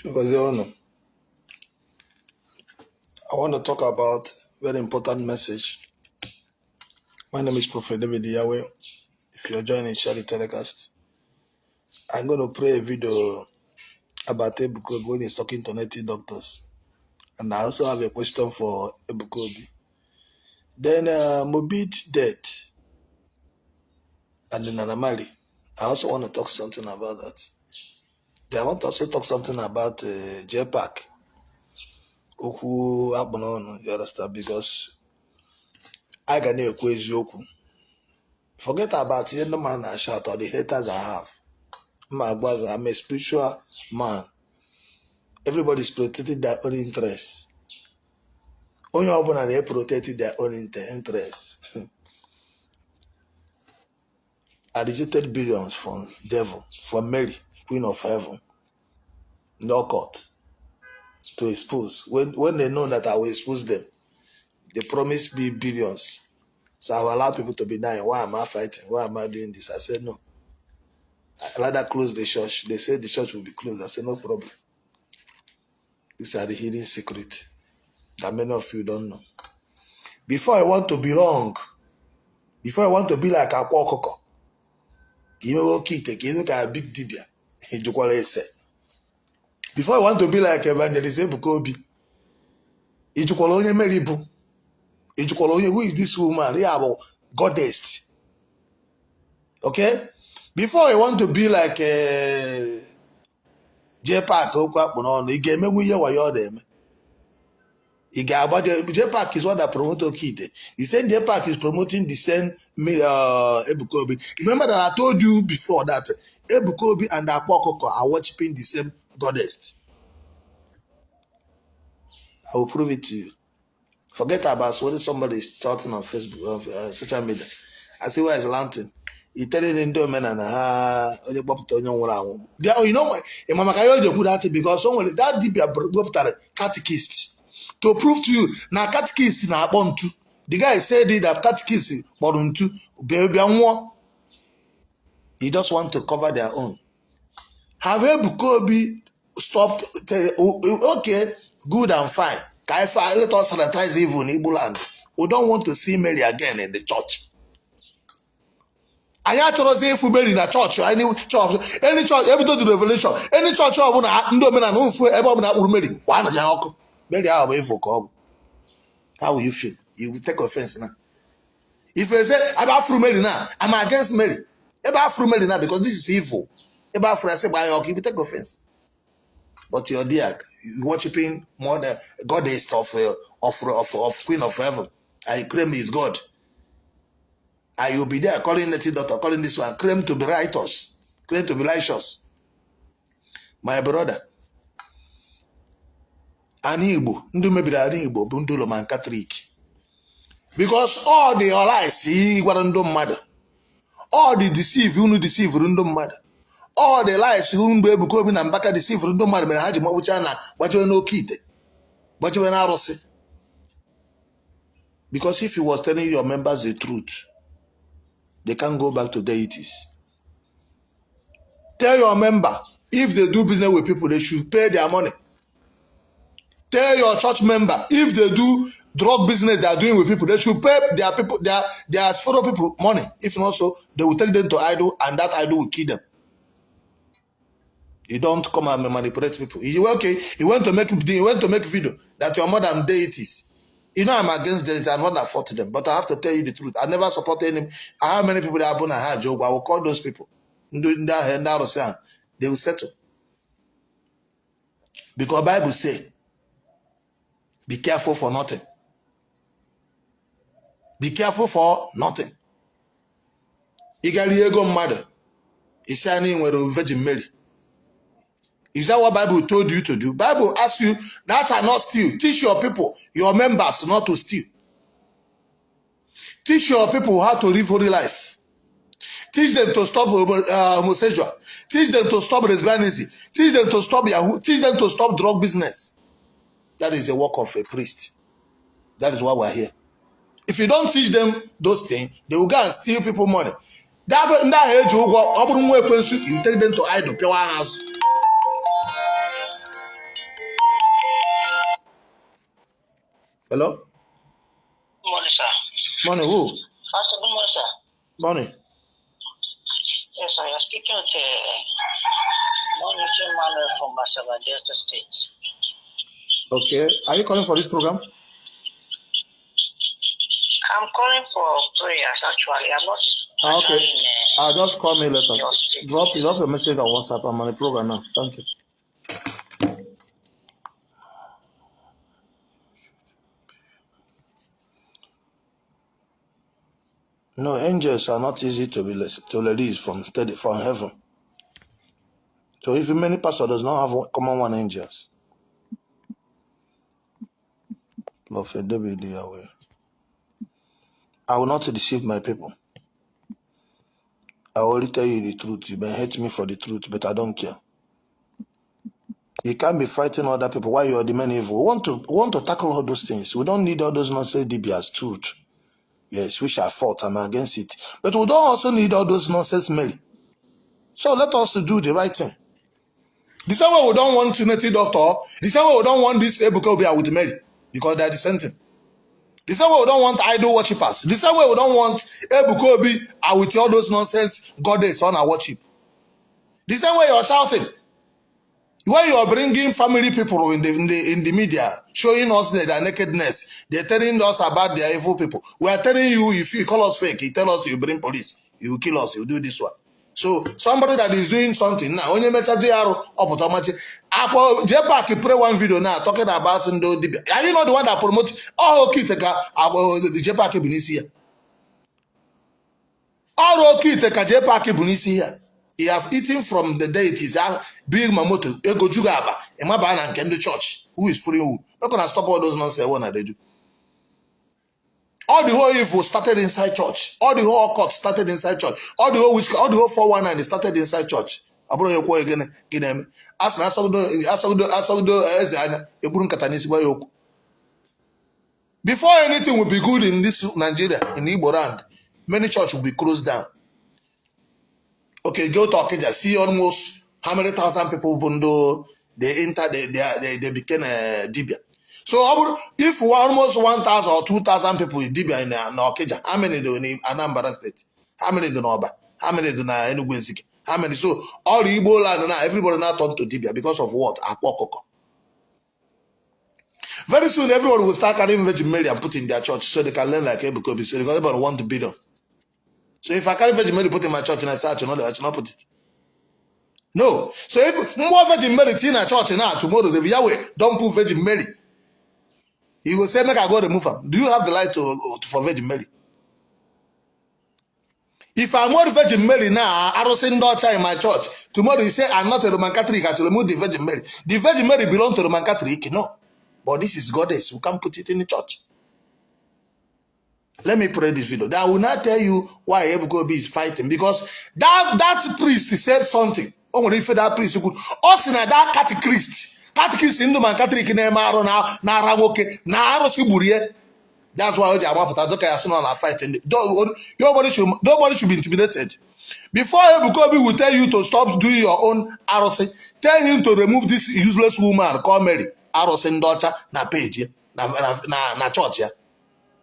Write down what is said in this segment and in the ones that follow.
Because I want to talk about a very important message. My name is Prophet David Yahweh. If you're joining, share the telecast. I'm going to play a video about Ebuka when he's talking to native doctors. And I also have a question for Ebuka. Then MohBad death and then Anamali. I also want to talk something about that. Then I want to also talk something about J-Pack. Okwu Abunonu, you understand? Because I can hear Eziokwu. Forget about the no man I shout or the haters I have. My brother, I'm a spiritual man. Everybody's protecting their own interests. Only open they protected their own interests. I rejected billions from devil, from Mary, Queen of Heaven, no court, to expose. When they know that I will expose them, they promised me billions. So I will allow people to be dying. Why am I fighting? Why am I doing this? I said no. I rather close the church. They said the church will be closed. I said no problem. These are the hidden secret that many of you don't know. Before I want to be wrong, before I want to be like Akwa, Okuku, big dibia. Before I want to be like Evangelist Ebuka, who is this woman? Goddess. Okay? Before I want to be like J-Pack, J-Pack is what that promoter kid. He said J-Pack is promoting the same Ebuka. Remember that I told you before that Ebuka and Akwa Okuku are worshiping the same goddess. I will prove it to you. Forget about what somebody is shouting on Facebook, social media. I say, where is Lantern? He telling them do men and only pop to young. You know what? Mama Kayo put that because someone that did catechist to prove to you now catechist na born to. The guy said that catechist born to baby one. He just want to cover their own. Have Ebuka stopped? Okay, good and fine. Let us sanitize evil in Igbo land. We don't want to see Mary again in the church. I actually say if we Mary in a church, any church, every to the revelation, any church I want to do, man, who ever Mary. Why not Mary? How will you feel? You will take offense now. If you say about through Mary now, I'm against Mary. About through Mary now because this is evil. About for I say by you will take offense. But you're there, worshiping more than goddess of Queen of Heaven. I claim is God. And you'll be there calling the doctor, calling this one, claim to be righteous, claim to be righteous. My brother, an Igbo, ndu mebiri an Igbo bụ ndị Roman Catholic. Because all the lies, he gwara ndị mmadụ. All the deceive, unu deceive ndị mmadụ. All the lies unu bụ Ebuka na Mbaka deceive ndị mmadụ mere ha ji mabucha na gbachewe n'oke ite. Gbachewe na arụsị. Because if he was telling your members the truth, they can't go back to deities. Tell your member, if they do business with people, they should pay their money. Tell your church member, if they do drug business they are doing with people, they should pay their people, their fellow people money. If not so, they will take them to idol, and that idol will kill them. You don't come and manipulate people. You okay? You went to make video that you're more than deities. You know I'm against them. I'm not afford them, but I have to tell you the truth. I never support any. How many people that happen and joke? I will call those people. They will settle. Because Bible say, be careful for nothing. Be careful for nothing. Igaliego mother. Is saying with a Virgin Mary. Is that what Bible told you to do? Bible asks you, that shall not steal. Teach your people, your members, not to steal. Teach your people how to live holy life. Teach them to stop homosexual. Teach them to stop lesbianism. Teach them to stop Yahoo. Teach them to stop drug business. That is the work of a priest. That is why we're here. If you don't teach them those things, they will go and steal people money. That age you take them to idol pure house. Hello? Morning, sir. Morning, who? Pastor, good morning, sir. Morning. Yes, sir. You're speaking with morning Manuel from Basava, Delta State. Okay. Are you calling for this program? I'm calling for prayers, actually. I'm not Okay. in Just call me later. your state. Drop a message on WhatsApp. I'm on the program now. Thank you. No, angels are not easy to release from heaven. So if many pastors does not have common one angels, Prophet David, I will not deceive my people. I will only tell you the truth. You may hate me for the truth, but I don't care. You can't be fighting other people while you are the man evil. We want to tackle all those things. We don't need all those nonsense DBs truth. Yes, we shall fight. I'm against it. But we don't also need all those nonsense mail. So let us do the right thing. The same way we don't want Trinity Doctor, the same way we don't want this Ebuka with Mary, because they're dissenting. The same way we don't want idol worshippers. The same way we don't want Ebuka with all those nonsense goddess on our worship. The same way you're shouting. When you are bringing family people in the media, showing us their nakedness, they're telling us about their evil people. We are telling you, if you call us fake, you tell us you bring police, you will kill us, you do this one. So somebody that is doing something now, only Akwa J-Pack pray one video now talking about are you not the one that promote okay the J-Pack Bunisia? All okay J-Pack Bunisia. He have eaten from the deities, big mamoto, ego jugaba, emabana and the church. Who is free who? Not gonna stop all those nonsense one they do. All the whole evil started inside church. All the whole occult started inside church. All the whole witchcraft, all the whole 419 started inside church. Abro yoko again, ginem. As na asogdo ezana, eburun katanisi wa yoku. Before anything will be good in this Nigeria, in Igbo land, many churches will be closed down. Okay, go to Okija, see almost how many thousand people bundo they enter, they became a Dibia. So if almost 1,000 or 2,000 people in Dibia in Okija, how many do in Anambra State? How many do Oba? How many do na Enugu Nsike? How many? So all the Igbo land now, everybody now turned to Dibia because of what? Akwa. Very soon, everyone will start carrying Virgin Mary and put in their church so they can learn like Ebuka. So because everybody want to be done. So if I carry Virgin Mary put in my church and I say I should not put it. No. So if more Virgin Mary in a church now tomorrow, the Yahweh don't put Virgin Mary. He will say, make I go remove her. Do you have the light for Virgin Mary? If I'm not Virgin Mary now, I don't send daughter in my church. Tomorrow you say I'm not a Roman Catholic, I should remove the Virgin Mary. The Virgin Mary belongs to Roman Catholic, no. But this is goddess. We can't put it in the church. Let me pray this video. That will not tell you why Ebuka is fighting. Because that priest said something. Oh, if that priest could also that catechist in the man Catholic name na Ramoke, na Arosiburie. That's why I'm fighting. Nobody should be intimidated. Before Ebuka will tell you to stop doing your own ROC, tell him to remove this useless woman called Mary. ROC daughter na page na church.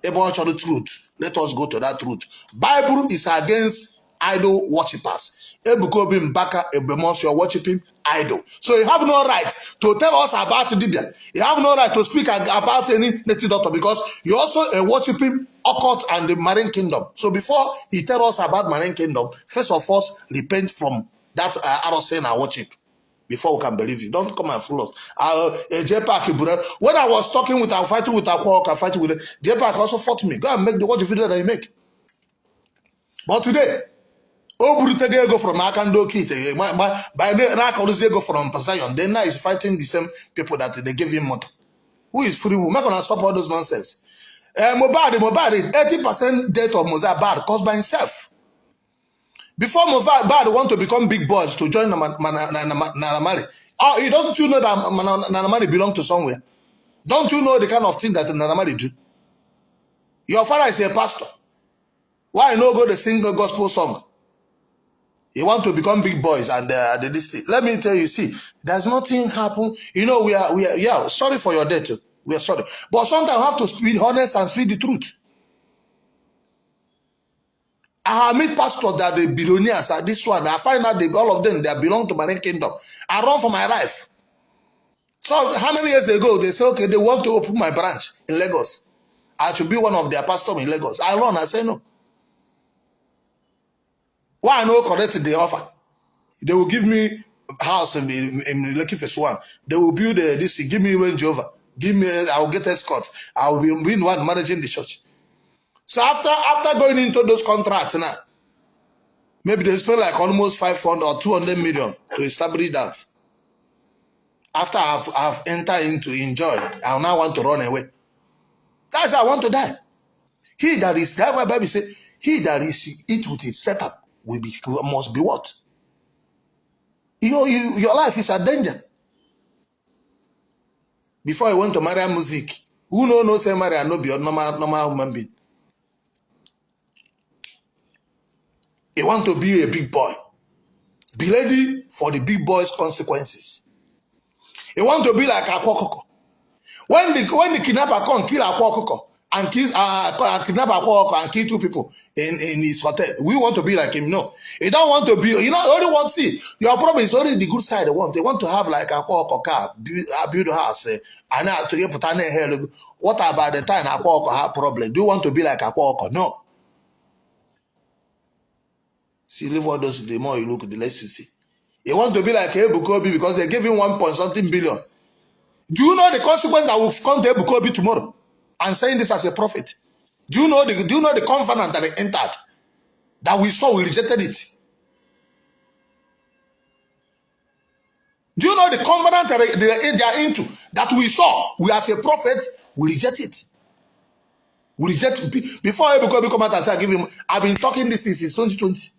About the truth. Let us go to that truth. Bible is against idol worshippers. Ebuka Mbaka Ebemos, you're worshiping idol. So you have no right to tell us about Dibia. You have no right to speak about any native doctor because you're also worshiping occult and the marine kingdom. So before he tell us about marine kingdom, first of all, repent from that saying I worship. Before we can believe you. Don't come and fool us. J-Pack, when I was talking with our fighting with Akwa, fighting with J-Pack also fought me. Go and make the watch video that I make. But today, Obrutege go from Akando Kit. By the go from Pasayon. Then now he's fighting the same people that they gave him money. Who is free? We're not going to stop all those nonsense. MohBad, 80% death of MohBad caused by himself. Before MohBad want to become big boys to join Nanamari. Oh, don't you know that Nanamari belong to somewhere? Don't you know the kind of thing that Nanamari do? Your father is a pastor. Why no go to sing a gospel song? You want to become big boys and this thing. Let me tell you, see, there's nothing happen. You know, we are, yeah, sorry for your death. We are sorry. But sometimes we have to be honest and speak the truth. I meet pastors that the billionaires are this one. I find out all of them, they belong to my kingdom. I run for my life. So how many years ago, they say, okay, they want to open my branch in Lagos. I should be one of their pastors in Lagos. I run, I say no. Why I no correct the offer? They will give me a house in Lekki Phase 1. They will build this, give me Range Rover. Give me, I will get escort. I will be the one managing the church. So after going into those contracts now, maybe they spend like almost 500 or 200 million to establish that. After I've entered into enjoy, I now want to run away. That's how I want to die. He that is, that's why Bible says, he that is eat with his setup must be what? Your life is a danger. Before I went to marry music, who no say marry and no be a normal human being. You want to be a big boy. Be ready for the big boy's consequences. You want to be like Akwa. When the kidnapper come kill Akwa and kidnap Akwa and kill 2 people in his hotel, we want to be like him. No, you don't want to be. You know, only want to see your problem is only the good side. They want to have like Akwa car, build a house, and now to get put on here. What about the time Akwa have problem? Do you want to be like Akwa? No. See, leave all those. The more you look, the less you see. You want to be like Ebuka because they gave him 1 point something billion. Do you know the consequence that will come to Ebuka tomorrow? I'm saying this as a prophet. Do you know the covenant that they entered? That we saw, we rejected it. Do you know the covenant that they are into? That we saw, we as a prophet, we reject it. We reject before Ebuka come out and say, I've been talking this since 2020.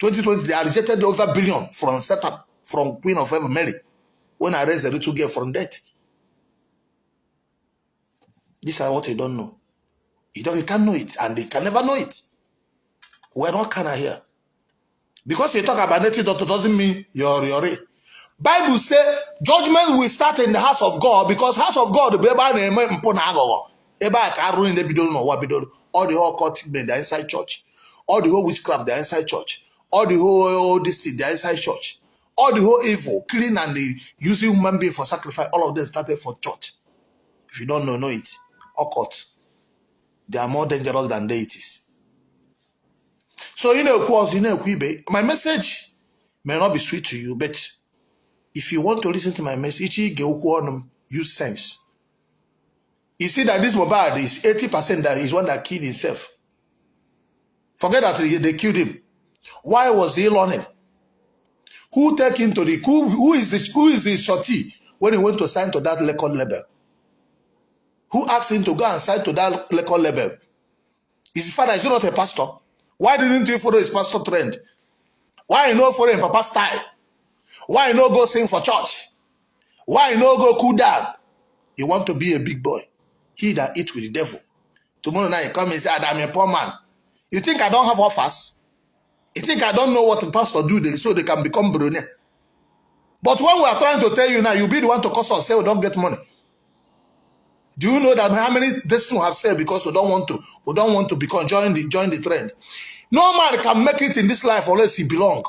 2020, they are rejected over $1 billion from setup, from Queen of Heaven Mary, when I raised a little girl from death. These are what you don't know. You can't know it, and they can never know it. We're not kind of here. Because you talk about native doctor doesn't mean you're it. Bible says judgment will start in the house of God, because house of God, all the whole cultic men, they're inside church. All the whole witchcraft, they're inside church. All the whole this thing, they're inside church. All the whole evil, killing and using human being for sacrifice, all of them started for church. If you don't know it. Occult. They are more dangerous than deities. So, my message may not be sweet to you, but if you want to listen to my message, use sense. You see that this MohBad is 80% that is one that killed himself. Forget that they killed him. Why was he learning? Who take him to the who is the shorty when he went to sign to that record label? Who asked him to go and sign to that record label? His father is not a pastor. Why didn't you follow his pastor trend? Why you no follow him papa style? Why you no go sing for church? Why you no go cool down? You want to be a big boy. He that eat with the devil. Tomorrow night you come and say, I'm a poor man. You think I don't have offers? You think I don't know what the pastor do so they can become billionaire? But when we are trying to tell you now, you be the one to cause us say we don't get money. Do you know that how many destiny have said because we don't want to become join the trend? No man can make it in this life unless he belong.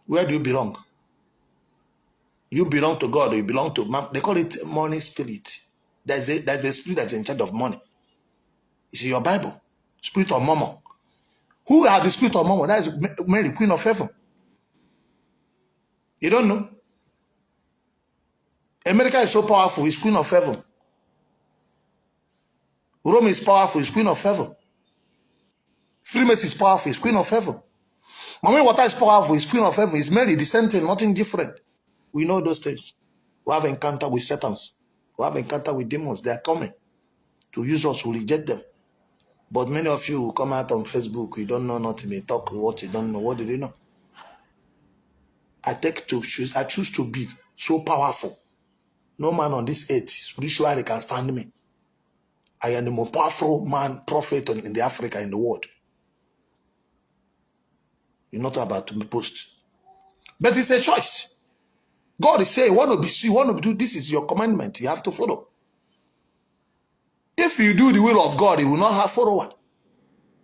Where do you belong? You belong to God or you belong to man. They call it money spirit. There's a spirit that's in charge of money. It's in your Bible. Spirit of Mammon. Who are the spirit of Mammon? That is Mary, Queen of Heaven. You don't know? America is so powerful, it's Queen of Heaven. Rome is powerful, it's Queen of Heaven. Freemason is powerful, it's Queen of Heaven. Mommy Water is powerful, it's Queen of Heaven. It's Mary, the same thing, nothing different. We know those things. We have encounter with Satans. We have encounter with demons. They are coming to use us, to reject them. But many of you who come out on Facebook, you don't know nothing, you talk what you don't know. What do you know? I choose to be so powerful. No man on this earth spiritually can stand me. I am the most powerful man, prophet in the Africa, in the world. You're not about to post. But it's a choice. God is saying, you want to do this is your commandment. You have to follow. If you do the will of God, you will not have follower.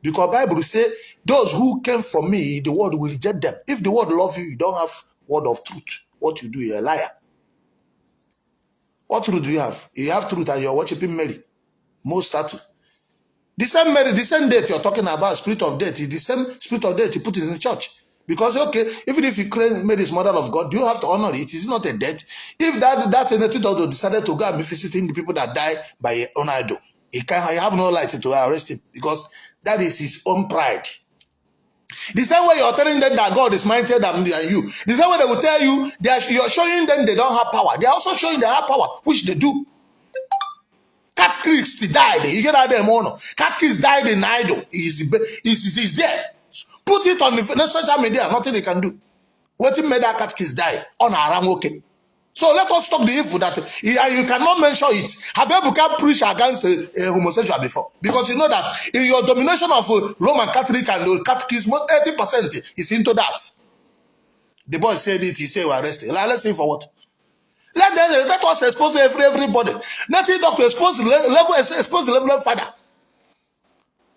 Because Bible says, those who came from me, the world will reject them. If the world love you, you don't have word of truth. What you do, you're a liar. What truth do you have? You have truth and you're worshiping Mary. Most statue. The same Mary, the same death you're talking about, spirit of death, is the same spirit of death you put in the church. Because, okay, even if you claim Mary is mother of God, you have to honor it. It's not a death. If that entity decided to go and be visiting the people that die by an idol, you have no right to arrest him because that is his own pride. The same way you're telling them that God is mightier than you. The same way they will tell you, you're showing them they don't have power. They're also showing they have power, which they do. Cat Christ died. You get out there, mono. Cat Christ died in idol. He's there. Put it on the social media. Nothing they can do. What made that Cat Christ die? On Aram, okay. So let us stop the evil that you cannot mention it. Have Ebuka preached against a homosexual before? Because you know that in your domination of Roman Catholic and Catholicism, 80% is into that. The boy said it. He said we are arrested. Let's say for what? Let us expose everybody. Let it doctor expose the level of father.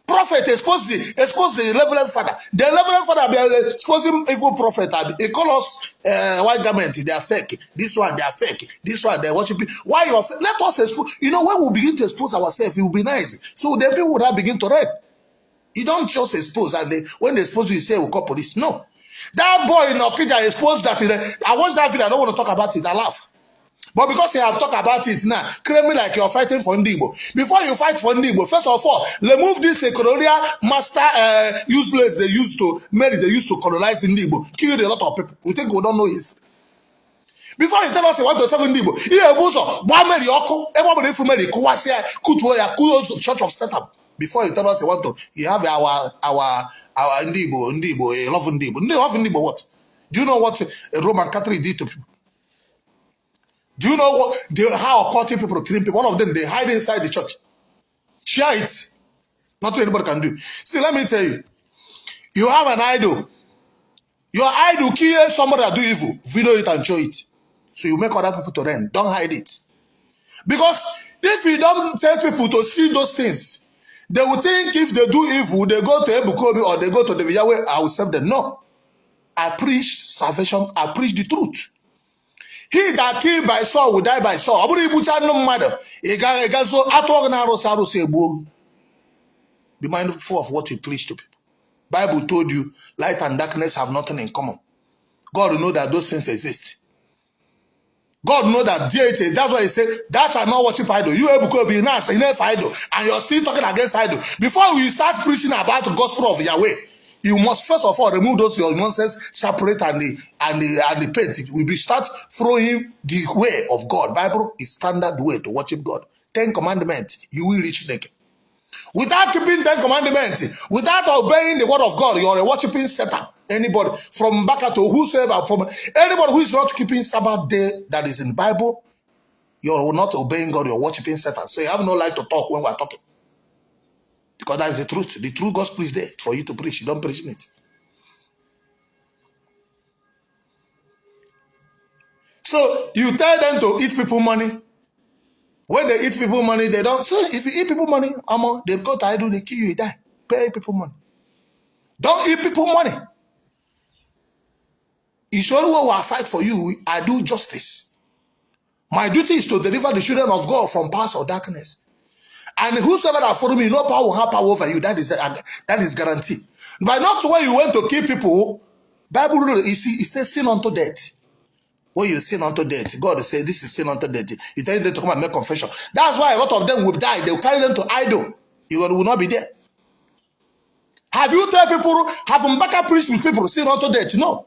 Prophet expose the level of father. The level of father be exposing evil prophet. They call us white garment. They are fake. This one they are fake. This one they worship. Why you are fake? Let us expose. You know when we begin to expose ourselves, it will be nice. So then people will not begin to read. You don't just expose and when they expose you say we'll call police. No. That boy in Okija exposed that. I watched that video. I don't want to talk about it. I laugh. But because you have talked about it now, claim me like you're fighting for Ndibo. Before you fight for Ndibo, first of all, remove this colonial master useless they used to colonize Ndibo. Killed a lot of people. You think we don't know his? Before you tell us you want to serve Ndibo, Church of Satan. Before you tell us you want to, you have our Ndibo, a love Ndibo. Love Ndibo what? Do you know what a Roman Catholic did to people? Do you know how occultic people killing people? One of them, they hide inside the church. Share it. Nothing anybody can do. See, let me tell you. You have an idol. Your idol kills somebody that do evil. Video it and show it. So you make other people to run. Don't hide it. Because if you don't tell people to see those things, they will think if they do evil, they go to Ebuka or they go to the Yahweh, I will serve them. No. I preach salvation. I preach the truth. He that killed by sword will die by sword. Be mindful of what you preach to people. Bible told you light and darkness have nothing in common. God will know that those things exist. God know that deity. That's why he said, "Thou shalt not worship idol." You Ebuka be nice enough idol, and you're still talking against idol. Before we start preaching about the gospel of Yahweh, you must first of all remove those your nonsense, separate and the paint. We will start throwing the way of God. Bible is standard way to worship God. 10 commandments, you will reach naked. Without keeping 10 commandments, without obeying the word of God, you are a worshiping Satan. Anybody from Baka to whosoever, from anybody who is not keeping Sabbath day that is in the Bible, you are not obeying God. You are worshiping Satan. So you have no right to talk when we are talking. Because that is the truth. The true gospel is there for you to preach. You don't preach it. So you tell them to eat people money. When they eat people money, they don't. So if you eat people money, they go to idol, they kill you, you die. Pay people money. Don't eat people money. It's only when I fight for you, I do justice. My duty is to deliver the children of God from powers of darkness. And whosoever that follow me, no power will have power over you. That is guaranteed. But not when you went to kill people. Bible rule, it says sin unto death. When you sin unto death, God says this is sin unto death. You tell them to come and make confession. That's why a lot of them will die. They will carry them to idol. You will not be there. Have you tell people, have Mbaka preached with people sin unto death? No.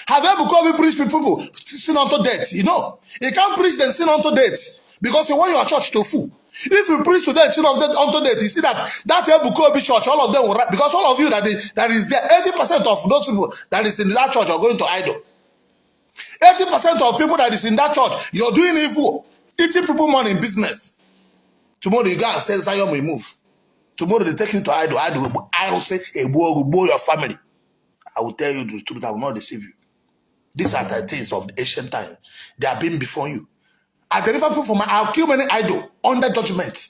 Have Ebuka preached with people sin unto death? You know. You can't preach them sin unto death because you want your church to fool. If you preach to them sin unto death, you see that Ebuka church, all of them will, because all of you that is there, 80% of those people that is in that church are going to idol. 80% of people that is in that church, you're doing evil, eating people money in business. Tomorrow you go and say Zion will move. Tomorrow they take you to idol. Idol will say, "Hey, will blow your family." I will tell you the truth. I will not deceive you. These are the things of the ancient time. They have been before you. I deliver people from I have killed many idols under judgment.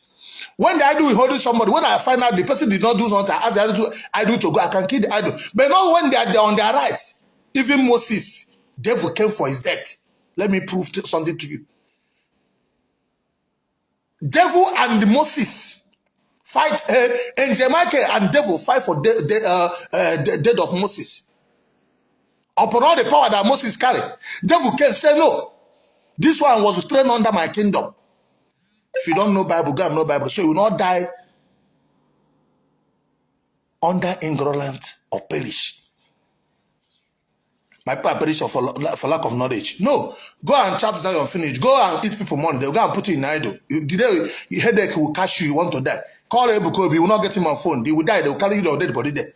When the idol is holding somebody, when I find out the person did not do something, I ask the idol to go, I can kill the idol. But not when they are on their rights. Even Moses, devil came for his death. Let me prove something to you. Devil and Moses fight, Angel Michael and devil fight for the death of Moses. Upon all the power that Moses carried, devil can say no. This one was trained under my kingdom. If you don't know Bible, go and know Bible. So you will not die under ignorance or perish. My people perish for lack of knowledge. No. Go and chat Zion finish. Go and eat people money. They'll go and put you in idol. Your headache will catch you. You want to die. Call Ebuka. You will not get him on phone. He will die. They will carry you your dead body there.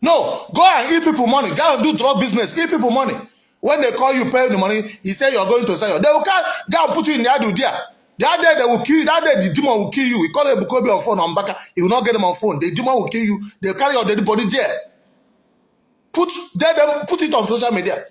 No. Go and eat people money. Go and do drug business. Eat people money. When they call you, pay the money, he say you're going to Zion. They will go and put you in the idol there. That day they will kill you. That day the demon will kill you. He call Ebuka on phone on back. He will not get him on phone. The demon will kill you. They'll carry your dead body there. Put it on social media.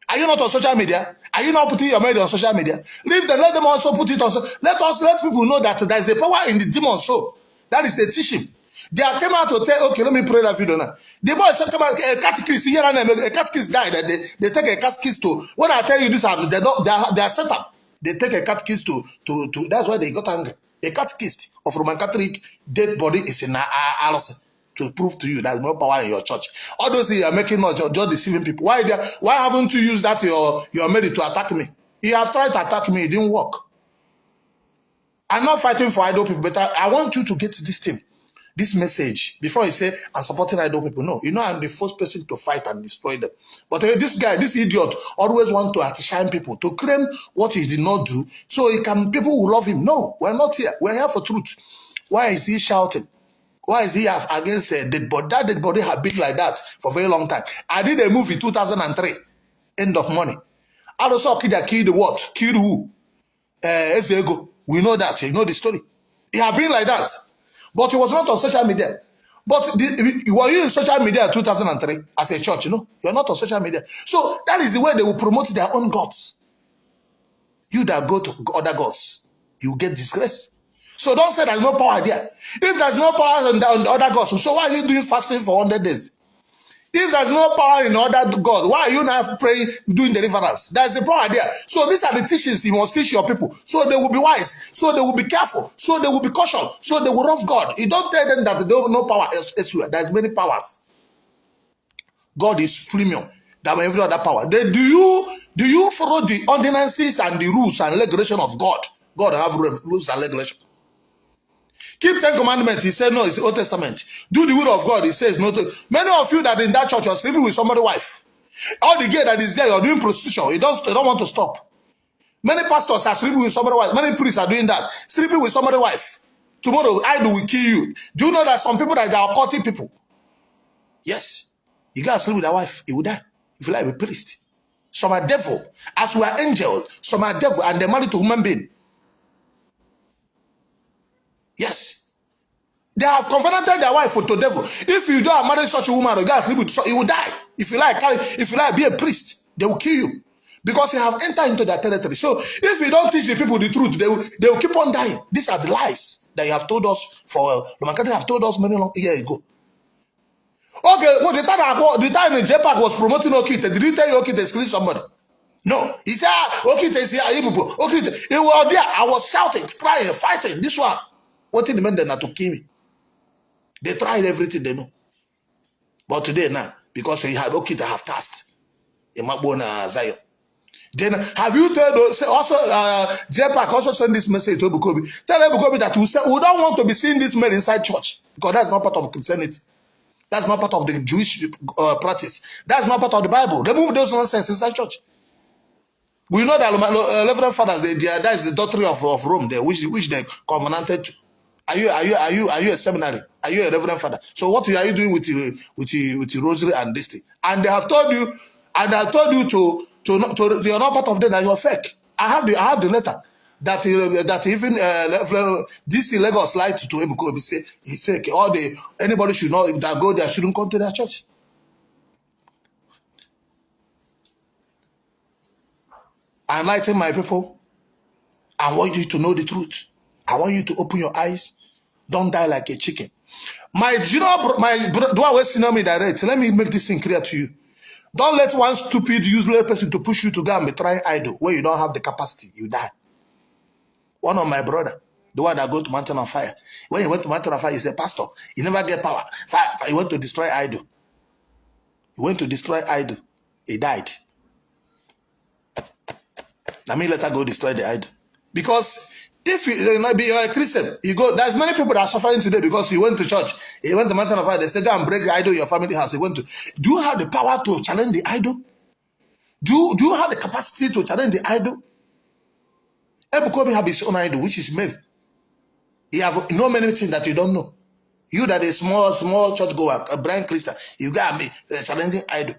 Are you not on social media? Are you not putting your money on social media? Leave them. Let them also put it on. Let people know that there is a power in the demon soul. That is a teaching. They are came out to tell, okay, let me pray that video now. The boy said, come out, a catechist, here and a catechist died. They take a catechist to, when I tell you this, they are set up. They take a catechist to, that's why they got angry. A catechist of Roman Catholic, dead body is in Alison to prove to you there's no power in your church. All those things you are making noise, you're just deceiving people. Why haven't you used that your merit to attack me? He has tried to attack me, it didn't work. I'm not fighting for idol people, but I want you to get this thing. This message, before you say, I'm supporting idol people. No, you know, I'm the first person to fight and destroy them. But this guy, this idiot, always want to outshine people, to claim what he did not do, so people will love him. No, we're not here. We're here for truth. Why is he shouting? Why is he against a dead body? That dead body had been like that for a very long time. I did a movie 2003, End of Money. I also killed the what? Killed who? Ezego. We know that. You know the story. It had been like that. But it was not on social media. But were you in social media in 2003 as a church? You know, you're not on social media. So that is the way they will promote their own gods. You that go to other gods, you get disgrace. So don't say there's no power there. If there's no power on the other gods, so why are you doing fasting for 100 days? If there's no power in other God, why are you not praying, doing deliverance? There's a power there. So these are the teachings you must teach your people. So they will be wise. So they will be careful. So they will be cautious. So they will love God. You don't tell them that they don't know power elsewhere. There's many powers. God is premium than every other power. Do you follow the ordinances and the rules and regulation of God? God have rules and regulation. Keep 10 commandments. He said no, it's the Old Testament. Do the will of God. He says no. Many of you that in that church are sleeping with somebody's wife. All the gay that is there, you're doing prostitution. You don't want to stop. Many pastors are sleeping with somebody's wife. Many priests are doing that. Sleeping with somebody's wife. Tomorrow, idol will kill you. Do you know that some people that are occultic people? Yes. You gotta sleep with a wife, he will die. If you like, a priest. Some are devil. As we are angels, some are devil, and they're married to human being. Yes. They have covenanted their wife to devil. If you don't marry such a woman, you guys sleep with, you will die. If you like, be a priest, they will kill you. Because you have entered into their territory. So if you don't teach the people the truth, they will keep on dying. These are the lies that you have told us for Roman Catholic have told us many long years ago. Okay, well, the time J Park was promoting Okite, did he tell you Okite is killing somebody? No. He said, Okite is here, Ibubo. Okite, he was there. I was shouting, crying, fighting. This one. What did the men not to kill me? They tried everything they know. But today now, because you have Okite have cast in Mabona Zion. Then have you told also J Park also send this message to Ebuka? Tell Ebuka that we don't want to be seeing this men inside church because that's not part of Christianity. That's not part of the Jewish practice. That's not part of the Bible. Remove those nonsense inside church. We know that Reverend Fathers, that is the doctrine of Rome, which they covenanted to. Are you a seminary? Are you a Reverend Father? So what are you doing with the rosary and this thing? And they have told you, you're not part of them, and you're fake. I have the letter that even this Lagos lied to Ebuka Obi say he's fake. Anybody should know that go there shouldn't come to their church. I enlighten my people. I want you to know the truth. I want you to open your eyes. Don't die like a chicken. Do I waste me direct? Let me make this thing clear to you. Don't let one stupid, useless person to push you to go and be trying idol where you don't have the capacity. You die. One of my brother, the one that go to Mountain of Fire. When he went to Mountain of Fire, he said, Pastor, he never get power. He went to destroy idol. He went to destroy idol. He died. Let me let her go destroy the idol. Because if you not be a Christian, you go. There's many people that are suffering today because you went to church. He went to Mountain of Fire. They said, go and break the idol in your family house. He went to. Do you have the power to challenge the idol? Do you have the capacity to challenge the idol? Ebuka have his own idol, which is male. He have no many things that you don't know. You that is small church goer, a blind Christian, you got me challenging idol.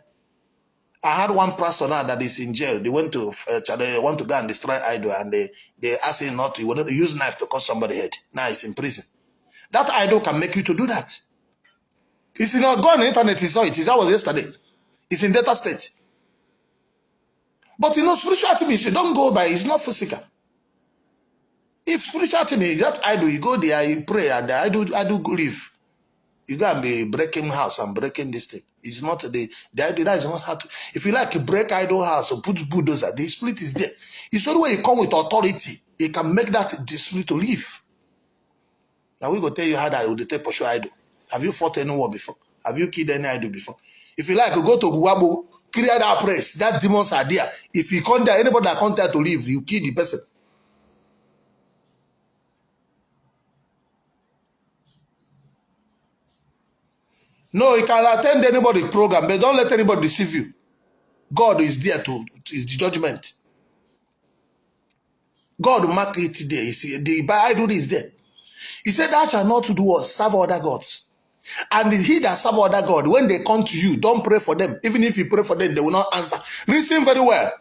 I had one pastor now that is in jail. They want to go and destroy idol, and they asked him not to. He wanted to use knife to cut somebody's head. Now he's in prison. That idol can make you to do that. It's in go on the internet. He saw it. That was yesterday. It's in data state. But spirituality means you don't go by. It's not physical. If spirituality means that idol, you go there, you pray, and I do live. You gotta be breaking house and breaking this thing. It's not the idea is not how to. If you like to break idol house or put bulldozer, the spirit is there. It's only when you come with authority, it can make the spirit to leave. Now we go tell you how that will take pursue idol. Have you fought anyone before? Have you killed any idol before? If you like, go to Guwabo, clear that press. That demons are there. If you come there, anybody that comes there to leave, you kill the person. No, you can attend anybody's program, but don't let anybody deceive you. God is there is the judgment. God mark it there. You see, the Bible is there. He said, thou shalt not do what? Serve other gods. And he that serve other God, when they come to you, don't pray for them. Even if you pray for them, they will not answer. Listen very well.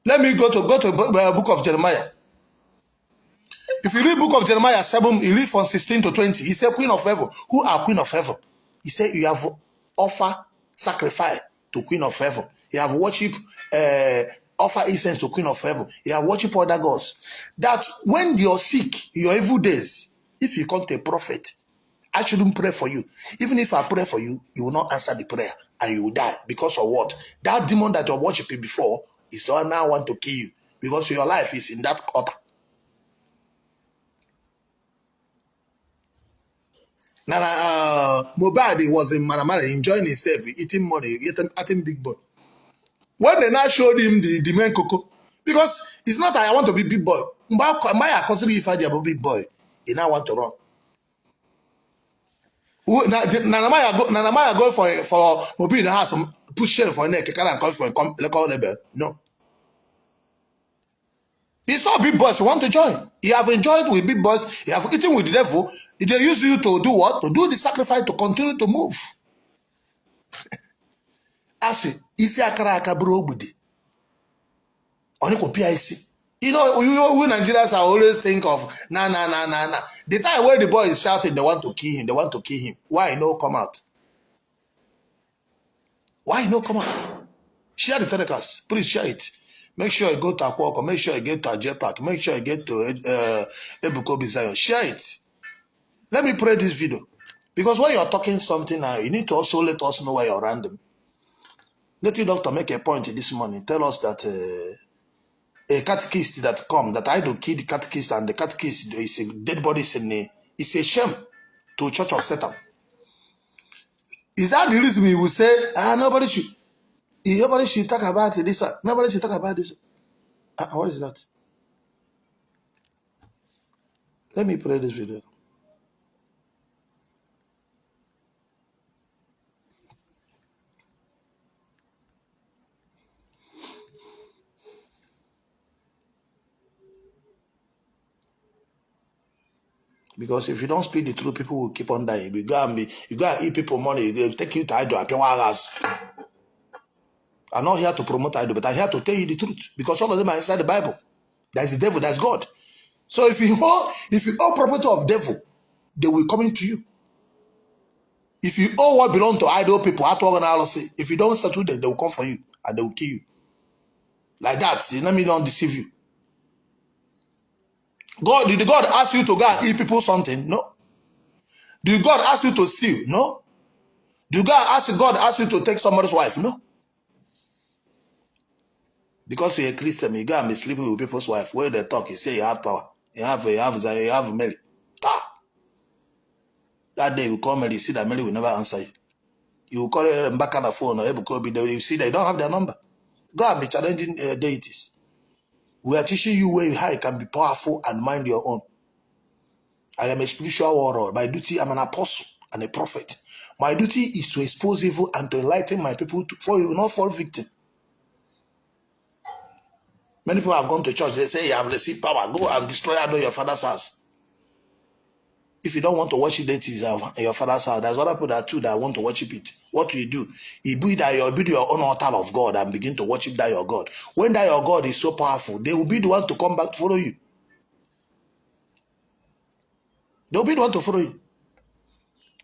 Let me go to the book of Jeremiah. If you read book of Jeremiah 7, you read from 16 to 20. He said, Queen of Heaven. Who are Queen of Heaven? He said, you have offer sacrifice to Queen of Heaven. You have worship, offer incense to Queen of Heaven. You have worship other gods. That when you're sick, your evil days, if you come to a prophet, I shouldn't pray for you. Even if I pray for you, you will not answer the prayer and you will die. Because of what? That demon that you're worshiping before is the one now want to kill you. Because your life is in that altar. Now, MohBad was in Manamara enjoying himself, eating money, eating big boy. When they now showed him the main cocoa, because it's not that I want to be big boy. Maya consider if I be big boy, he now want to run. Nanamaya go for Mobi in the house, push shell for a neck, and call for a label. No. He saw big boys, he want to join. He have enjoyed with big boys, he have eaten with the devil. They use you to do what? To do the sacrifice, to continue to move. Asi, isi akara akabro obudi. Oniko PIC. You know, we Nigerians are always think of nah. The time where the boy is shouting, they want to kill him. Why no come out? Why no come out? Share the telecast. Please share it. Make sure you go to Akwa, make sure you get to J Park, make sure you get to Ebuka Zion. Share it. Let me play this video. Because when you're talking something now, you need to also let us know why you're random. Let the doctor make a point this morning. Tell us that a catechist that come, that I do kill the catechist, and the catechist is a dead body. It's a shame to Church of Satan. Is that the reason we will say, nobody should talk about this? Nobody should talk about this. What is that? Let me play this video. Because if you don't speak the truth, people will keep on dying. You go and eat people money, they take you to idol. I'm not here to promote idol, but I'm here to tell you the truth. Because all of them are inside the Bible. There's the devil, there's God. So if you owe property of devil, they will come into you. If you owe what belongs to idol people, if you don't settle them, they will come for you and they will kill you. Like that. Let me not deceive you. Did God ask you to go and eat people something? No. Did God ask you to steal? No. Did God ask you to take somebody's wife? No. Because you're a Christian, you go and be sleeping with people's wife. Where they talk, you say you have power. You have Mary. Ah. That day you call Mary, you see that Mary will never answer you. You will call her back on the phone or Ebuka, you see they don't have their number. Go and be challenging deities. We are teaching you how you can be powerful and mind your own. I am a spiritual warrior. My duty, I'm an apostle and a prophet. My duty is to expose evil and to enlighten my people for you will not fall victim. Many people have gone to church. They say you have received power. Go and destroy your father's house. If you don't want to worship deities in your father's house, there's other people that want to worship it. What do? You build your own altar of God and begin to worship that your God. When that your God is so powerful, they will be the one to come back to follow you. They will be the one to follow you.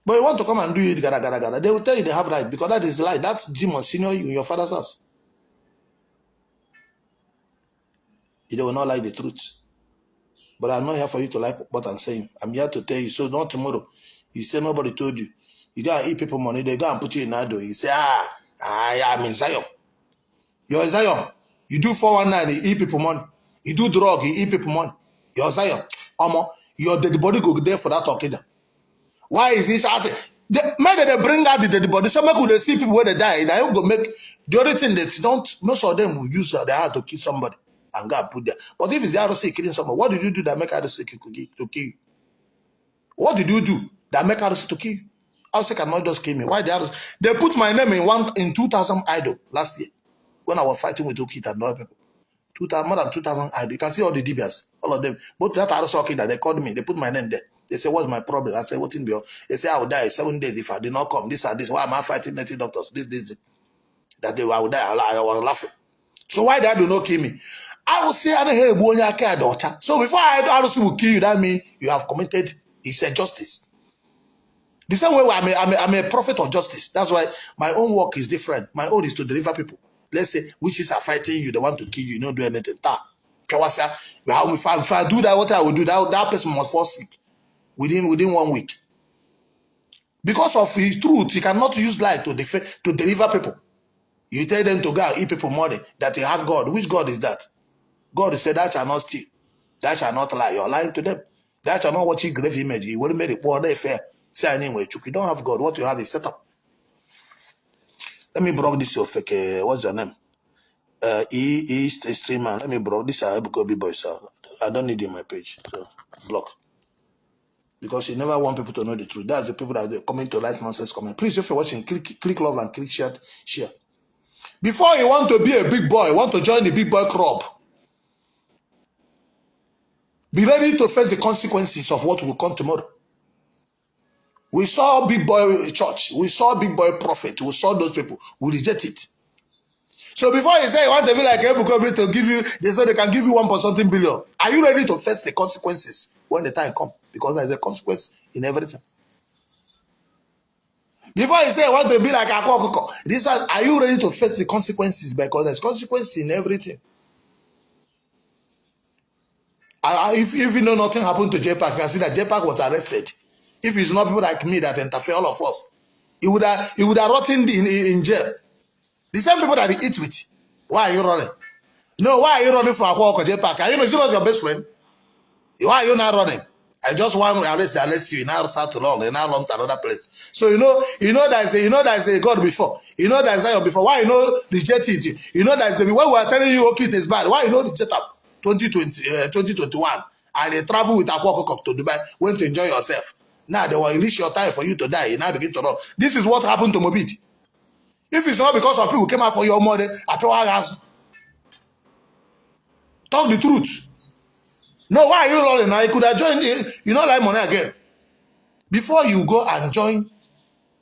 But you want to come and do it, gada. They will tell you they have right because that is lie. That's demon senior you in your father's house. They will not like the truth. But I'm not here for you to like what I'm saying. I'm here to tell you. So not tomorrow. You say nobody told you. You go and eat people money. They go and put you in Ado. You say, I'm in Zion. You're in Zion. You do 419, you eat people money. You do drug, you eat people money. You're Zion. Your dead body go there for that talking. Why is this out? Maybe they bring out the dead body. Some people they see people where they die. They go make the only thing that don't. Most of them will use their heart to kill somebody and go and put there. But if it's the RC killing someone, what did you do that make RC to kill you? What did you do that make RC to kill you? RC cannot just kill me. Why the RC? They put my name in 2,000 idol last year when I was fighting with Okita and other people. More than 2,000 idol. You can see all the DBS, all of them. Both that RC that they called me. They put my name there. They say, what's my problem? I say, what's in your? They say, I will die 7 days if I did not come. This and this. Why am I fighting native doctors? This. That I will die. I was laughing. So why they do not kill me? I will say, so before I will kill you, that means you have committed, it's a justice. The same way I'm a prophet of justice. That's why my own work is different. My own is to deliver people. Let's say witches are fighting you, they want to kill you, don't do anything. If I do that, what I will do, that person must fall sick within 1 week. Because of his truth, he cannot use light to deliver people. You tell them to go and eat people money, that they have God. Which God is that? God said, that shall not steal. That shall not lie. You're lying to them. That shall not watch a grave image. You wouldn't make it poor, they fair. Say anyway, you don't have God. What you have is set up. Let me block this your fake. What's your name? East streamer. Let me block this. Ebuka B boy. I don't need you on my page. So block. Because you never want people to know the truth. That's the people that are coming to like nonsense comment. Please, if you're watching, click love and click share. Before you want to be a big boy, want to join the big boy club, be ready to face the consequences of what will come tomorrow. We saw big boy church. We saw big boy prophet. We saw those people. We reject it. So before you say you want to be like Ebuka to give you, they say they can give you 1.something billion. Are you ready to face the consequences when the time comes? Because there's a consequence in everything. Before you say you want to be like Akwa, are you ready to face the consequences? Because there's consequences in everything. If you know nothing happened to JPAC, you can see that JPAC was arrested. If it's not people like me that interfere all of us, he would have rotted in jail. The same people that he eat with. Why are you running? No, why are you running for Akwa or JPAC? Are you not serious, your best friend? Why are you not running? I just want to arrest you. Now start to run. You now run to another place. So you know there's a God before. You know there's Zion before. Why you know reject it? You know there's the when we are telling you okay, it is bad. Why you know reject up 2021 and they travel with Akwa to Dubai, went to enjoy yourself. Now they will reach your time for you to die. You now begin to run. This is what happened to MohBad. If it's not because of people who came out for your money, Akwa has talk the truth. No, why are you running now? You could have joined you don't like money again. Before you go and join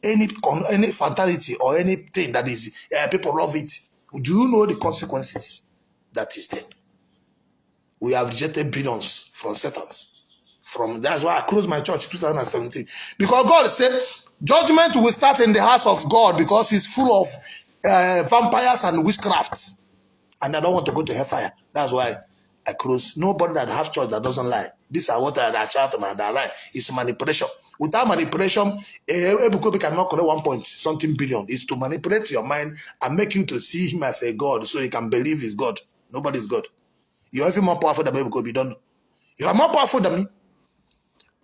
any fantasy or anything that is people love it, do you know the consequences that is there? We have rejected billions from Satan. That's why I closed my church in 2017. Because God said, judgment will start in the house of God because it's full of vampires and witchcrafts. And I don't want to go to hellfire. That's why I close. Nobody that has church that doesn't lie. These are what I shout man that lie. It's manipulation. Without manipulation, Ebuka cannot collect 1 point something billion. It's to manipulate your mind and make you to see him as a God so you can believe he's God. Nobody's God. You're even more powerful than Ebuka. You don't know. You are more powerful than me.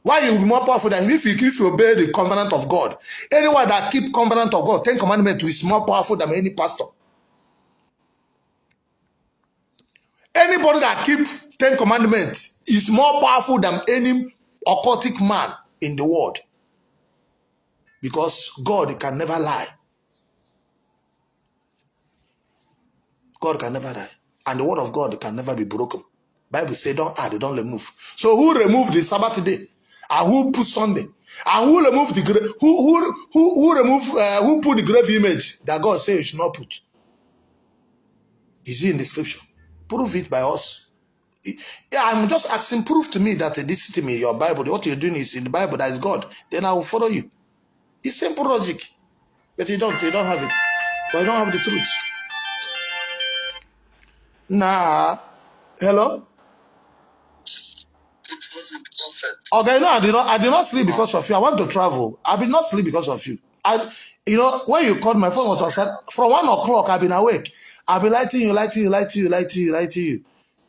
Why you will be more powerful than him if you obey the covenant of God? Anyone that keep covenant of God, 10 commandments, is more powerful than any pastor. Anybody that keep 10 commandments is more powerful than any occultic man in the world. Because God can never lie. God can never lie. And the word of God can never be broken. Bible says don't add, don't remove. So who removed the Sabbath day? And who put Sunday? And who removed the grave? Who put the grave image that God says you should not put? Is it in the scripture? Prove it by us. Yeah, I'm just asking, prove to me that this to me, your Bible, what you're doing is in the Bible, that is God. Then I will follow you. It's simple logic. But you don't have it. But you don't have the truth. Nah. Hello? Okay, no, I did not sleep because of you. I want to travel. I did not sleep because of you. When you called, my phone was outside. From 1 o'clock, I've been awake. I've been lighting you.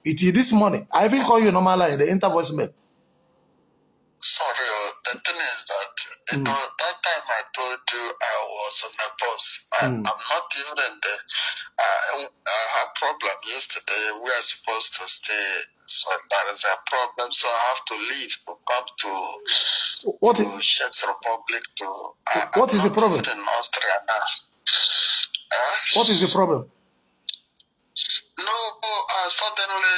It is this morning. I even call you normal line, the inter voicemail. Sorry, the thing is that that time I told you I was on the bus. I'm not even in the. I had problem yesterday. We are supposed to stay, so there is a problem. So I have to leave to come to Czech Republic. What is the problem? In Austria now. What is the problem? No, suddenly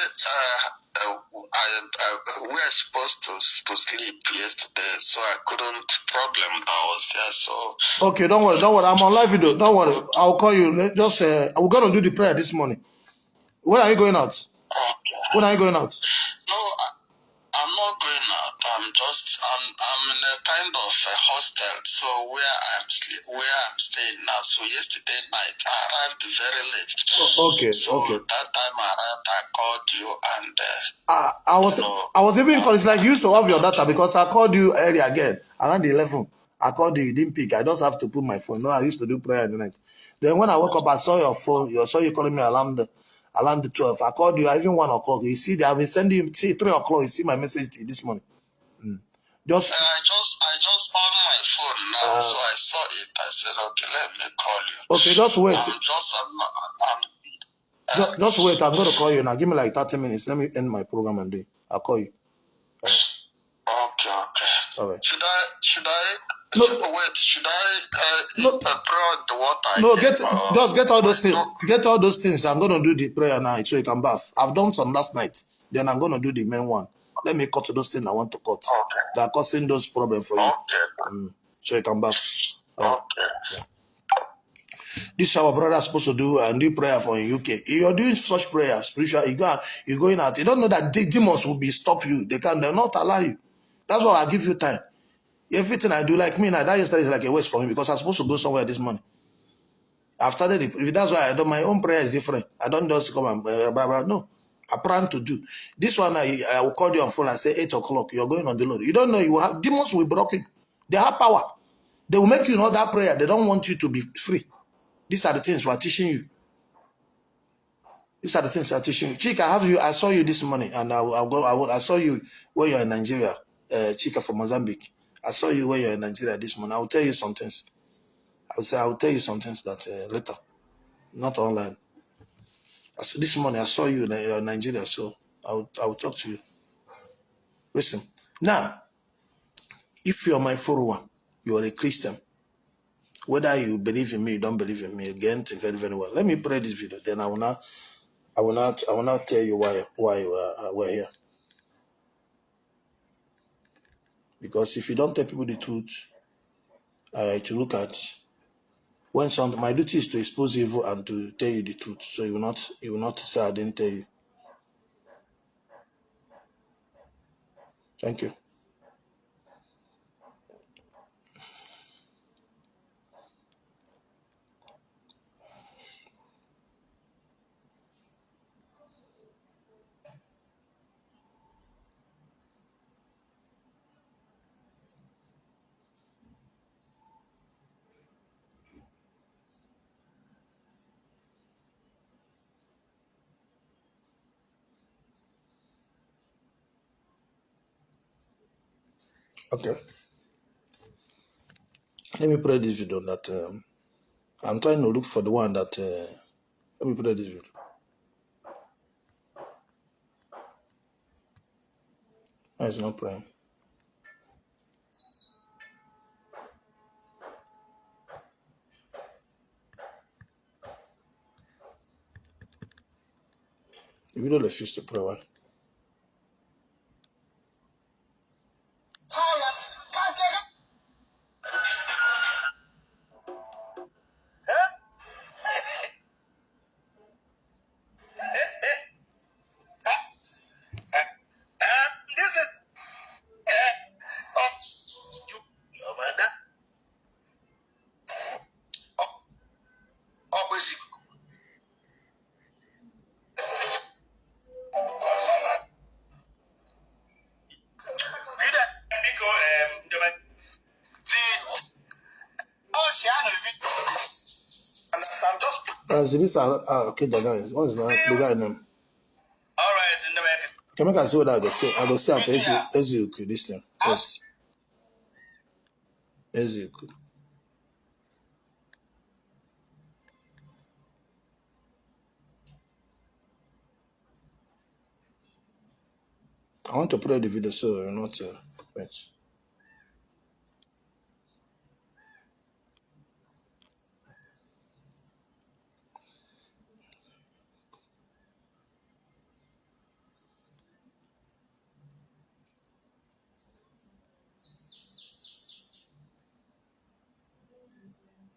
we were supposed to sleep yesterday, so I couldn't. Problem I was there, so. Okay, don't worry. I'm on live video. Don't worry. I'll call you. Just we're gonna do the prayer this morning. When are you going out? Okay. When are you going out? No, I'm not going out. I'm in a kind of a hostel, so where I'm staying now. So yesterday night I arrived very late. Okay. That time I arrived, I called you and. I was even calling. It's like you used to have your data because I called you earlier again around 11. I called you didn't pick. I just have to put my phone. No, I used to do prayer in the night. Then when I woke up, I saw your phone. I saw you calling me around the 12. I called you even 1 o'clock. You see, I've been sending you 3 o'clock. You see my message to you this morning. I just found my phone now, so I saw it. I said, okay, let me call you. Okay, just wait. Just wait. I'm going to call you now. Give me like 30 minutes. Let me end my program and do it. I'll call you. Okay. All right. Should I? No. Wait. Should I pour the water? No. Just get all those things. Get all those things. I'm going to do the prayer now, so you can bath. I've done some last night. Then I'm going to do the main one. Let me cut those things I want to cut. Okay. That are causing those problems for you. Okay. So you can bath. Okay. Yeah. This our brother is supposed to do and do prayer for in UK. You're doing such prayer, spiritual. You're going out. You don't know that demons will stop you. They're not allow you. That's why I give you time. Everything I do, like me now, that yesterday is like a waste for me because I'm supposed to go somewhere this morning. I've started it. That's why I do my own prayer is different. I don't just come and blah, blah, blah. No. I plan to do. This one, I will call you on phone and say 8 o'clock. You're going on the load. You don't know. You will have demons will block you. They have power. They will make you know that prayer. They don't want you to be free. These are the things we're teaching you. These are the things I'm teaching you. Chika, I saw you this morning, and I saw you when you're in Nigeria. Chika from Mozambique. I saw you when you're in Nigeria this morning. I will tell you some things. I will tell you some things that later, not online. This morning I saw you in Nigeria, so I will talk to you. Listen, now, if you're my follower, you are a Christian. Whether you believe in me, you don't believe in me, again, very, very well. Let me pray this video, then I will not tell you why we're here. Because if you don't tell people the truth, to look at when my duty is to expose evil and to tell you the truth. So you will not say I didn't tell you. Thank you. Okay. Let me play this video that I'm trying to look for the one that let me play this video. Oh, it's not playing. The video refused to play. Why? So this okay, the guy. What is the guy name? All right, in the back. Okay, make I see what I go say. I go say after Ebuka this thing. Yes. Ebuka. I want to play the video so you're not wait.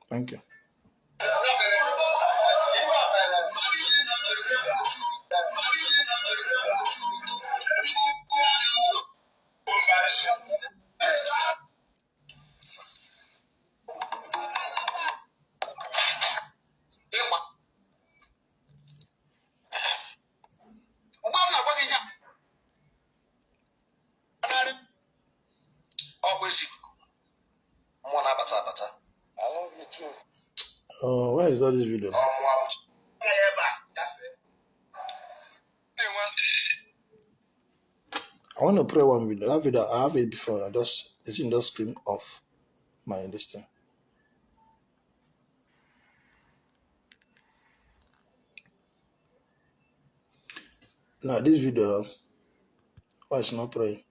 Thank you. Oh, where is all this video? I want to play one video. That video I have it before. It's in the screen off my listing. Now this video, why it's not playing?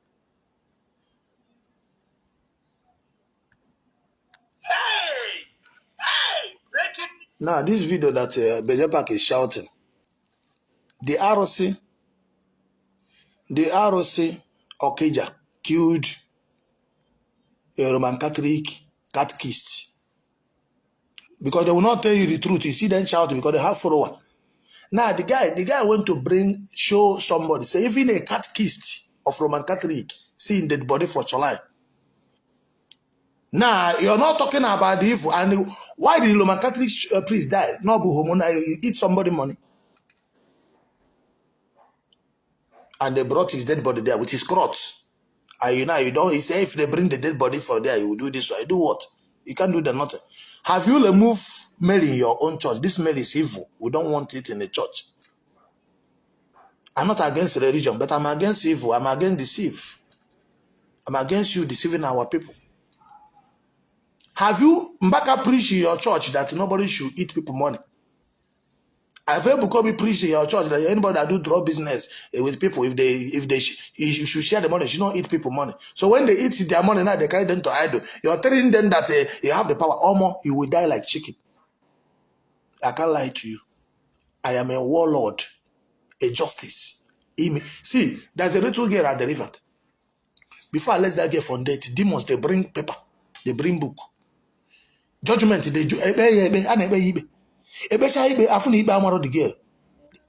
Now this video that Bejepak is shouting, the ROC Okija killed a Roman Catholic catechist because they will not tell you the truth. You see them shouting because they have follower. Now the guy went to show somebody, say even a catechist of Roman Catholic seeing dead body for July. Now you're not talking about the evil and why did the Roman Catholic priest die? No, he eat somebody money. And they brought his dead body there with his cross. And you don't, he say if they bring the dead body from there, you will do this. I do what? You can't do the nothing. Have you removed Mary in your own church? This Mary is evil. We don't want it in the church. I'm not against religion, but I'm against evil. I'm against deceive. I'm against you deceiving our people. Have you Mbaka preached in your church that nobody should eat people money? Have Ebuka preached in your church that anybody that do drug business with people, you should share the money, you should not eat people money. So when they eat their money now, they carry them to idol. You're telling them that you have the power. Almost you will die like chicken. I can't lie to you. I am a warlord, a justice. See, there's a little girl at the river. Before I let that girl from date, demons, they bring paper, they bring book. Judgment, they do.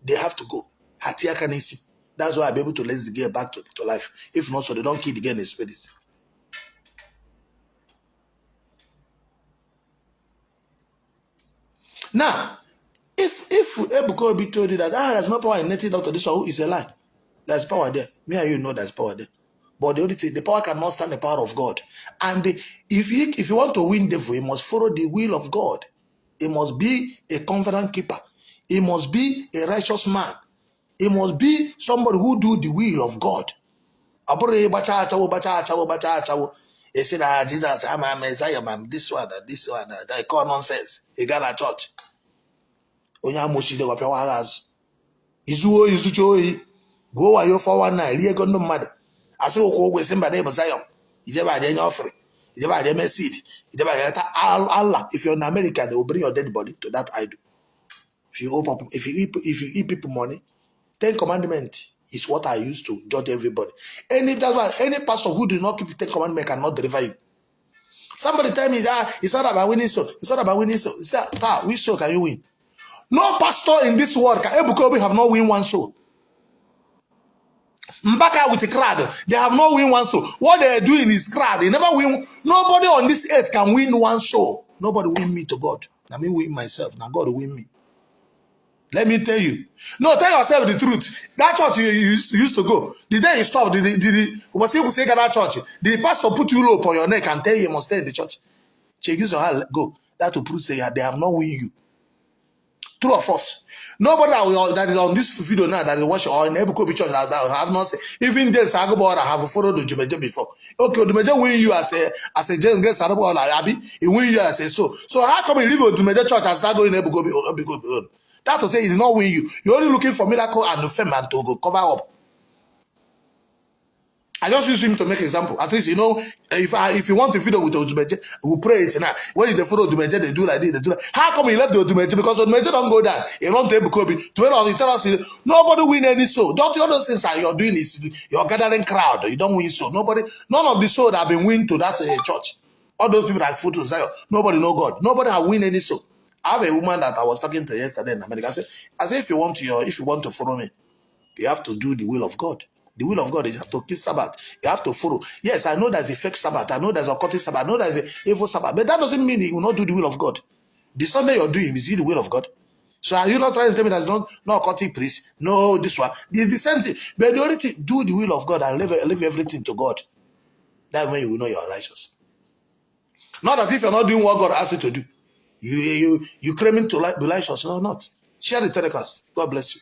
They have to go. That's why I'll be able to raise the girl back to life. If not, so they don't kill the girl in the spirit. Now, if Ebuka be told you that there's no power in native doctor, this one is a lie. There's power there. Me and you know there's power there. But the only thing, the power cannot stand the power of God. And if you want to win devil, you must follow the will of God. He must be a covenant keeper. He must be a righteous man. He must be somebody who do the will of God. They say that Jesus, I'm a Messiah, man. This one, they call nonsense. He got a church. Onya moshi de wapia wagas. Izuo izuchoi. Go wa yo 419. Liye kondo mad. Ase okwo semba de Messiah. Ijeba de offering. Ijeba de message. Ijeba de Allah. If you're in America, they will bring your dead body to that idol. If you eat people money, 10 commandments is what I used to judge everybody. That's why any pastor who do not keep the 10 commandments cannot deliver you. Somebody tell me that it's not about winning soul. It's not about winning soul. It's that which soul can you win? No pastor in this world can Ebuka have not win one soul. Mbaka with a crowd, they have not win one soul. What they are doing is crowd. They never win. Nobody on this earth can win one soul. Nobody win me to God. Now me win myself. Now God will win me. Let me tell you. No, tell yourself the truth. That church you used to go. The day you stop, say that church. The pastor put you rope on your neck and tell you must stay in the church. Check use your hand, go. That will prove say they have not win you. True or false? Nobody that is on this video now that is watching or in Ebuka church that have not said. Even this Sagobora have followed the Jumeje before. Okay, the Jumeje win you as a gen get Sagobora Abi. He win you as a so. So how come you leave the Jumeje church and start going Ebuka? That to say he did not win you. You're only looking for miracle and fame and to go cover up. I just use him to make example. At least you know if you want to video with the Odumeje, we pray it now. When they follow Odumeje, they do like this, they do like. How come he left the Odumeje? Because Odumeje don't go down. He don't take Bukobi. To tell us nobody win any soul. Don't all those things that you're doing is you're gathering crowd. You don't win soul. None of the soul that have been win to that church. All those people that food to Zion, nobody know God. Nobody have win any soul. I have a woman that I was talking to yesterday in America. I said, if you want to follow me, you have to do the will of God. The will of God is you have to keep Sabbath. You have to follow. Yes, I know there's a fake Sabbath. I know there's a cultic Sabbath. I know there's an evil Sabbath. But that doesn't mean you will not do the will of God. The Sunday you're doing, is it the will of God? So are you not trying to tell me there's no occultic priest? No, this one. The same thing. But the only thing, do the will of God and leave everything to God. That way you will know you're righteous. Not that if you're not doing what God asks you to do. You claiming to be righteous. No, not. Share the telecast. God bless you.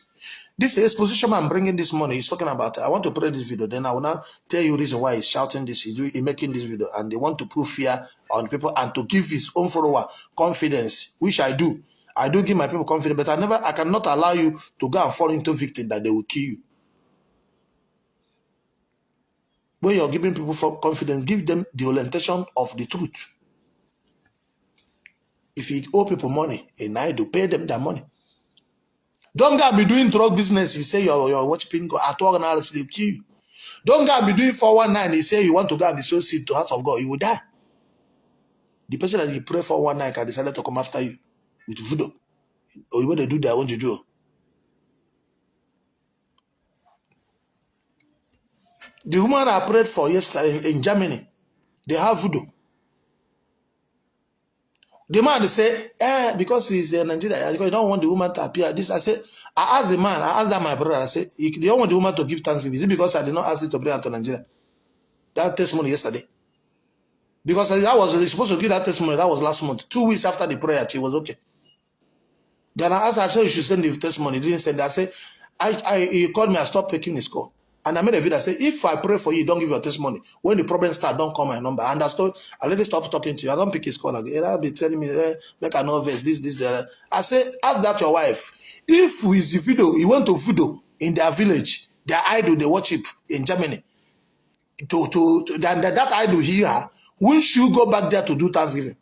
This exposition I'm bringing this morning is talking about. I want to play this video. Then I will now tell you the reason why he's shouting this. He's making this video, and they want to prove fear on people and to give his own follower confidence, which I do. I do give my people confidence, but I cannot allow you to go and fall into victim that they will kill you. When you're giving people confidence, give them the orientation of the truth. If you owe people money, and I do pay them their money. Don't go and be doing drug business. You say you're watching at work and they'll kill you. Don't go and be doing 419. You say you want to go and be so sick to house of God. You will die. The person that you pray 419 can decide to come after you with voodoo. Or you want to do their own juju. The woman I prayed for yesterday in Germany, they have voodoo. The man they say, because he's in Nigeria, because you don't want the woman to appear. I asked that my brother, I said, you don't want the woman to give thanksgiving. Is it because I did not ask you to bring her to Nigeria? That testimony yesterday. Because I was supposed to give that testimony, that was last month. 2 weeks after the prayer, she was okay. Then I asked her, I said, you should send the testimony. He didn't send it. I said, he called me, I stopped taking his call. And I made a video, I said, if I pray for you, don't give your testimony. When the problem starts, don't call my number. And I already stopped talking to you. I don't pick his call again. I'll be telling me, make a novice, this, that. I said, ask that your wife. If with the video, he went to voodoo in their village, their idol, they worship in Germany. That idol here, won't you go back there to do Thanksgiving?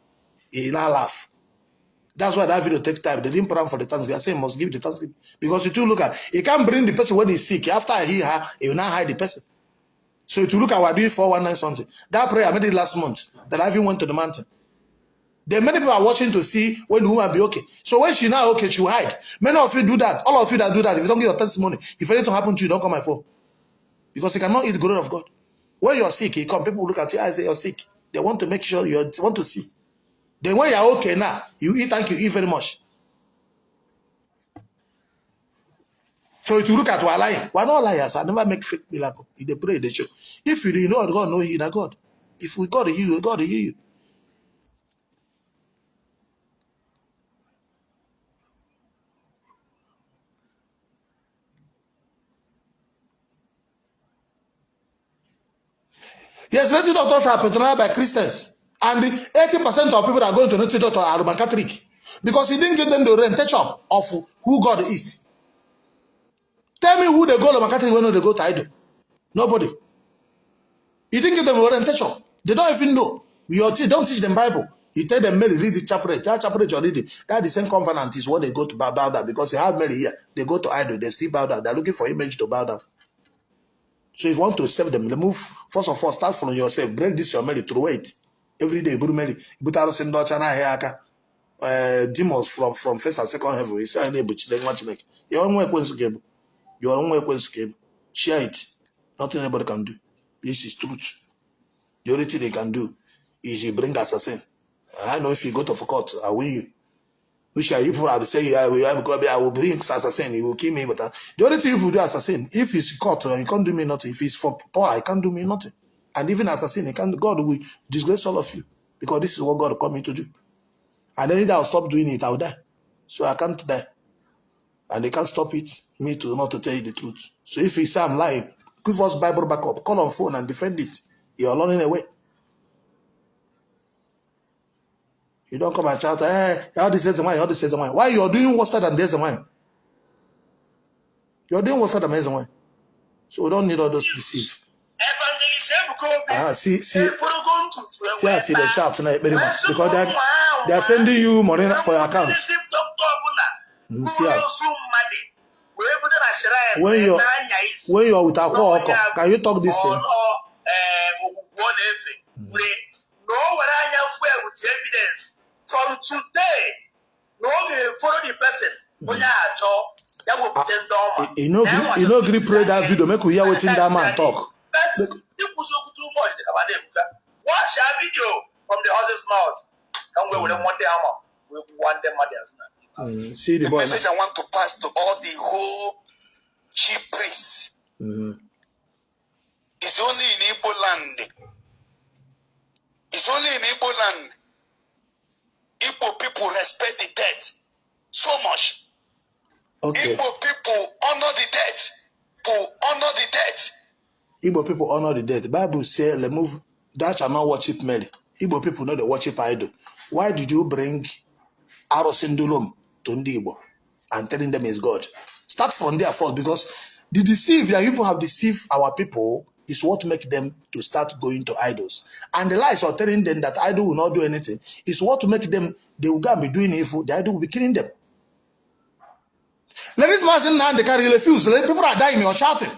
He now laugh. That's why that video takes time. They didn't put on for the Thanksgiving. I say he must give the Thanksgiving. Because you look at, he can't bring the person when he's sick. After he hear her, he will not hide the person. So to look at, we're doing 419 something. That prayer I made it last month. That I even went to the mountain. Then many people are watching to see when the woman be okay. So when she's not okay, she will hide. Many of you do that. All of you that do that, if you don't give your testimony, if anything happen to you, don't call my phone. Because you cannot eat the glory of God. When you're sick, you come, people look at you and say you're sick. They want to make sure you want to see. Then when you're okay now, you eat, thank you, eat very much. So if you look at we're lying, we're not liars. I never make fake miracle. If they pray, they show. If you know God, know He, not God. If we God hear you, God hear you. Yes, native doctors are patronized by Christians. And 80% of people that are going to native doctor are Roman Catholic. Because He didn't give them the orientation of who God is. Tell me who they go to Roman Catholic when they go to idol. Nobody. He didn't give them orientation. They don't even know. Don't teach them Bible. You tell them Mary, read the chaplet. That chaplet you're reading, that the same covenant is what they go to bow down. Because they have Mary here. They go to idol. They still bow down. They're looking for image to bow down. So if you want to save them, remove, first of all, start from yourself. Break this your Mary, throw it. Every day, Buru Mary. Demons from first and second heaven. You say, your own way, your own way, share it. Nothing anybody can do. This is truth. The only thing they can do is you bring assassin. I know if you go to court, I win you. Which are you people have say I will bring assassin, you will kill me. But the only thing you do assassin, if it's court, you can't do me nothing. If it's for power, you can't do me nothing. And even assassin, God will disgrace all of you. Because this is what God called me to do. And then I'll stop doing it, I'll die. So I can't die. And they can't stop it, me to not to tell you the truth. So if you say I'm lying, give us Bible backup, call on phone and defend it. You're running away. You don't come and shout, hey, how this is the wine, how this is the wine. Why you're doing worse than there's the wine? You're doing worse than there's the wine. So we don't need all those deceive. See, I see the shout tonight very much. Because they are sending you money for your account. See how. When you're with Akwa, can you talk this thing? From today, no follow the person. You know, pray that video. Make we hear what that man talk. Watch our video from the horse's mouth. And we will want them mothers. See the boy. Message I want to pass to all the whole chief priests. It's only in Igbo land. It's only in Igbo land. Igbo people respect the dead so much. Okay. Igbo people honor the dead. Honor the dead. Igbo people honor the dead. The Bible says, remove that shall not worship Mary. Igbo people know they worship idol. Why did you bring Arosindulum to Igbo and telling them is God? Start from there first, because the deceive that people have deceived our people is what make them to start going to idols. And the lies are telling them that idol will not do anything is what make them, they will go and be doing evil, the idol will be killing them. Let this person now they can refuse. People are dying, you're shouting.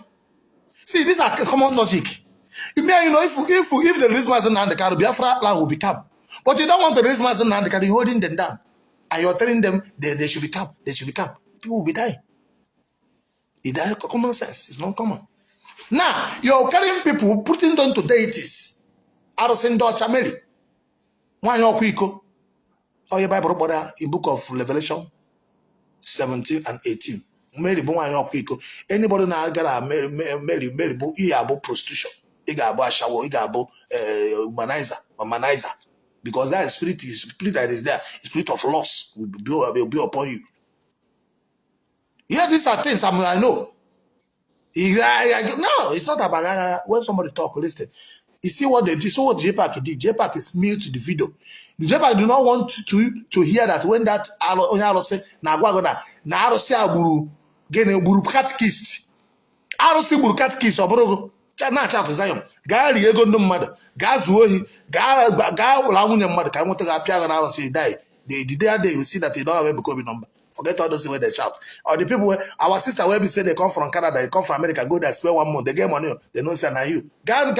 See, these are common logic. You mean, if the release person and the car, Biafra plan will become. But you don't want the release person and the car, you're holding them down. And you're telling them they should become, People will be dying. It's common sense. It's not common. Now, you're carrying people, putting them to deities. Arosindo Chameli. Why you're quick? Or your Bible brother in book of Revelation 17 and 18. Mary Boy quick. Anybody now got a Mary Bo about prostitution. Igabo shower, Igabo humanizer. Because that spirit that is there, spirit of loss will be upon you. Yeah, these are things I know. No, it's not about that. When somebody talk, listen. You see what they do. So what JPAC did. JPAC is mute the video. JPAC do not want to hear that when that Arose na gwagona na Arose aburu gene buru catechist. Arose buru catechist oborogo. Na chat Zion. Ga ri ego ndụ mmadụ. Ga zuo ohi. Ga ụla nwunye mmadụ ka nweta ga apia na Arose die. The day you see that you don't have a Ebuka number. Forget all those where they shout. Or the people where our sister where we say they come from Canada, they come from America, go there, spend 1 month, they get money, they don't say now you. God,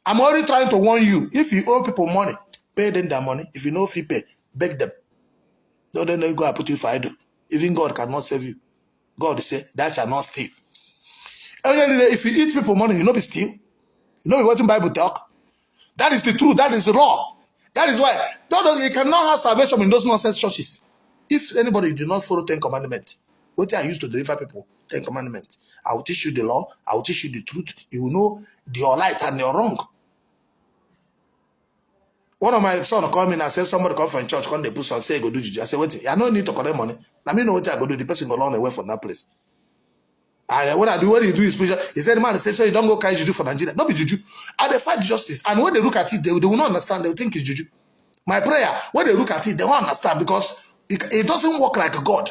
I'm already trying to warn you. If you owe people money, pay them their money. If you know if you pay, beg them. No, then they go and put you for idol. Even God cannot save you. God say, that shall not steal. If you eat people money, you know be steal. You know be what in Bible talk. That is the truth. That is the law. That is why you cannot have salvation in those nonsense churches. If anybody do not follow 10 commandments, what I used to deliver people, 10 commandments. I will teach you the law. I will teach you the truth. You will know your right and your wrong. One of my son called me and said, somebody come from church, come they put some, say, go do juju. I said, wait, I don't need to collect money. Now me know what I go do. The person go run away from that place. And what you do is spiritual. He said, man, say, so you don't go carry juju for Nigeria. Not be juju. And they fight justice. And when they look at it, they will not understand. They will think it's juju. My prayer, when they look at it, they won't understand because it doesn't work like a God.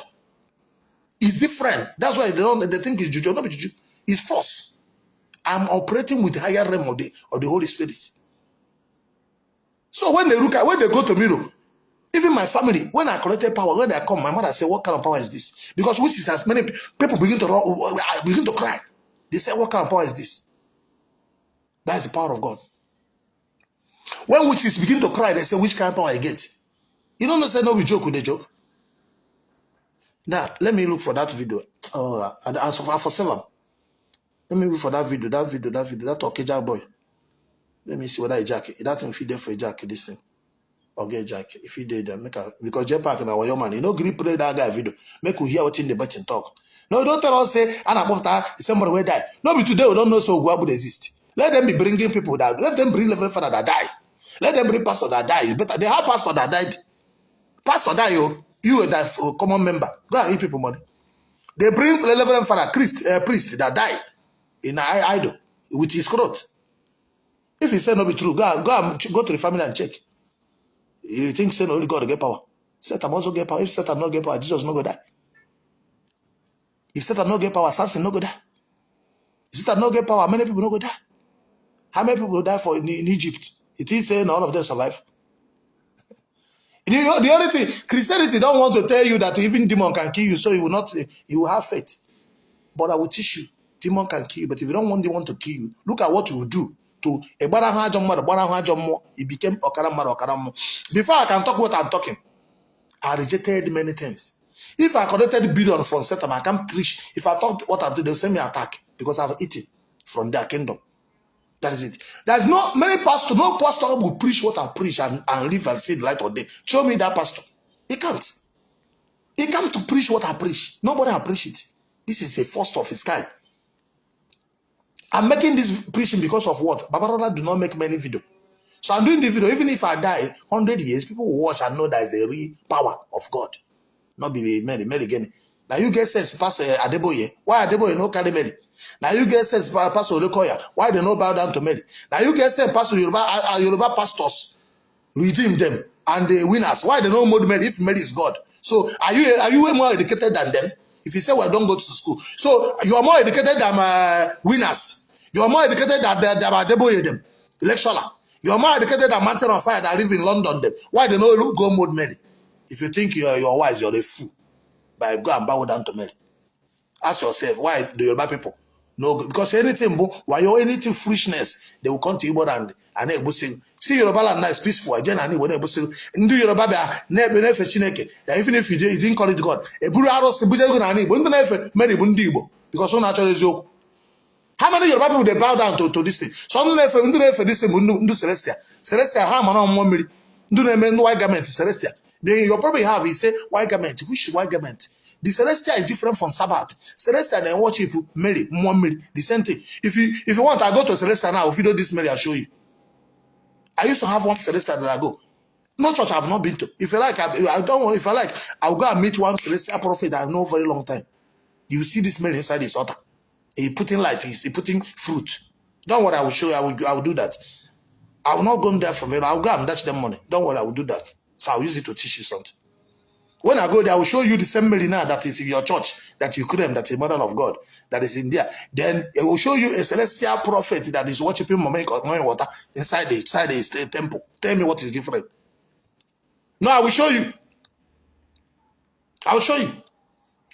It's different. That's why they think it's juju. Not be juju. It's force. I'm operating with higher realm of the Holy Spirit. So when they go to mirror, even my family, when I collected power, when I come, my mother said, what kind of power is this? Because which is as many people begin to cry. They say, what kind of power is this? That is the power of God. When witches begin to cry, they say, which kind of power I get? You don't say, no, we joke with the joke. Now, let me look for that video. For 7. Let me look for that video, that Okeja boy. Let me see whether a jacket. That thing feed there for a jacket, this thing. Or get jacket. If he did, make a because J-Park and our man, you know, grip play that guy video. Make we hear what in the button talk. No, don't tell us say, and about somebody will die. No, be today we don't know so what would exist. Let them be bringing people that. Let them bring Reverend Father that die. Let them bring pastor that die. It's better. They have pastor that died. Pastor die, you that common member. Go and eat people money. They bring Reverend Father priest that die in idol with his throat. If he say no be true, go to the family and check. You think say only God to get power? Satan also get power. If Satan not get power, Jesus not go die. If Satan not get power, Samson not go die. If Satan not get power, many people not go die. How many people die for in Egypt? It is saying all of them survive. The only thing, Christianity don't want to tell you that even demon can kill you, so you will have faith. But I will teach you, demon can kill you, but if you don't want demon to kill you, look at what you will do to a it became Okaram. Before I can talk what I'm talking, I rejected many things. If I collected billion from Satan, I can't preach. If I talk what I do, they'll send me attack because I've eaten from their kingdom. That is it. There's no pastor will preach what I preach and live and see the light of day. Show me that pastor. He can't. He can't to preach what I preach. Nobody will preach it. This is a first of its kind. I'm making this preaching because of what? Babarala do not make many videos. So I'm doing the video. Even if I die 100 years, people will watch and know that is a real power of God. Not be Mary again. Now you get sense, Pastor Adeboye. Why Adeboye no carry Mary? Now you get sense, Pastor Olekoya. Why they no bow down to Mary? Now you get sense, Pastor Yoruba pastors redeem them and the winners. Why they no more Mary if Mary is God? So are you more educated than them? If you say, well, don't go to school. So you are more educated than winners. You are more educated than Adeboye them, lecturer. You are more educated than Mountain of Fire that live in London them. Why they no look go mode Mary? If you think you're wise, you're a fool. But go and bow down to Mary. Ask yourself, why the Yoruba people? No, because anything, why you anything foolishness, they will come to Igbo and they will say, see Yoruba land now is peaceful. When they will say, "Ndu Yoruba be never Chineke." Even if you didn't call it God, a Buru Aros, Mary Bundi Igbo, because so naturally is yoke. How many Yoruba people they bow down to this thing? Some do this thing, do Celestia. Celestia, how many more Mary? Do they mean white garment, Celestia? Then you probably have, he say, white garment. Which white garment? The Celestia is different from Sabbath. Celestia, then worship Mary, more Mary, the same thing. If you want, I go to Celestia now, video this Mary, I'll show you. I used to have one Celestia that I go. No church I've not been to. If you like, I don't want, if I like, I'll go and meet one Celestia prophet that I know very long time. You see this Mary inside his altar. He putting light, he's putting fruit. Don't worry, I will show you, I will do that. I will not go there for me. I'll go and dash them money. Don't worry, I will do that. So I'll use it to teach you something. When I go there, I will show you the same Mary now that is in your church, that you claim that is mother of God, that is in there. Then it will show you a celestial prophet that is worshiping morning water inside the temple. Tell me what is different. No, I will show you. I will show you.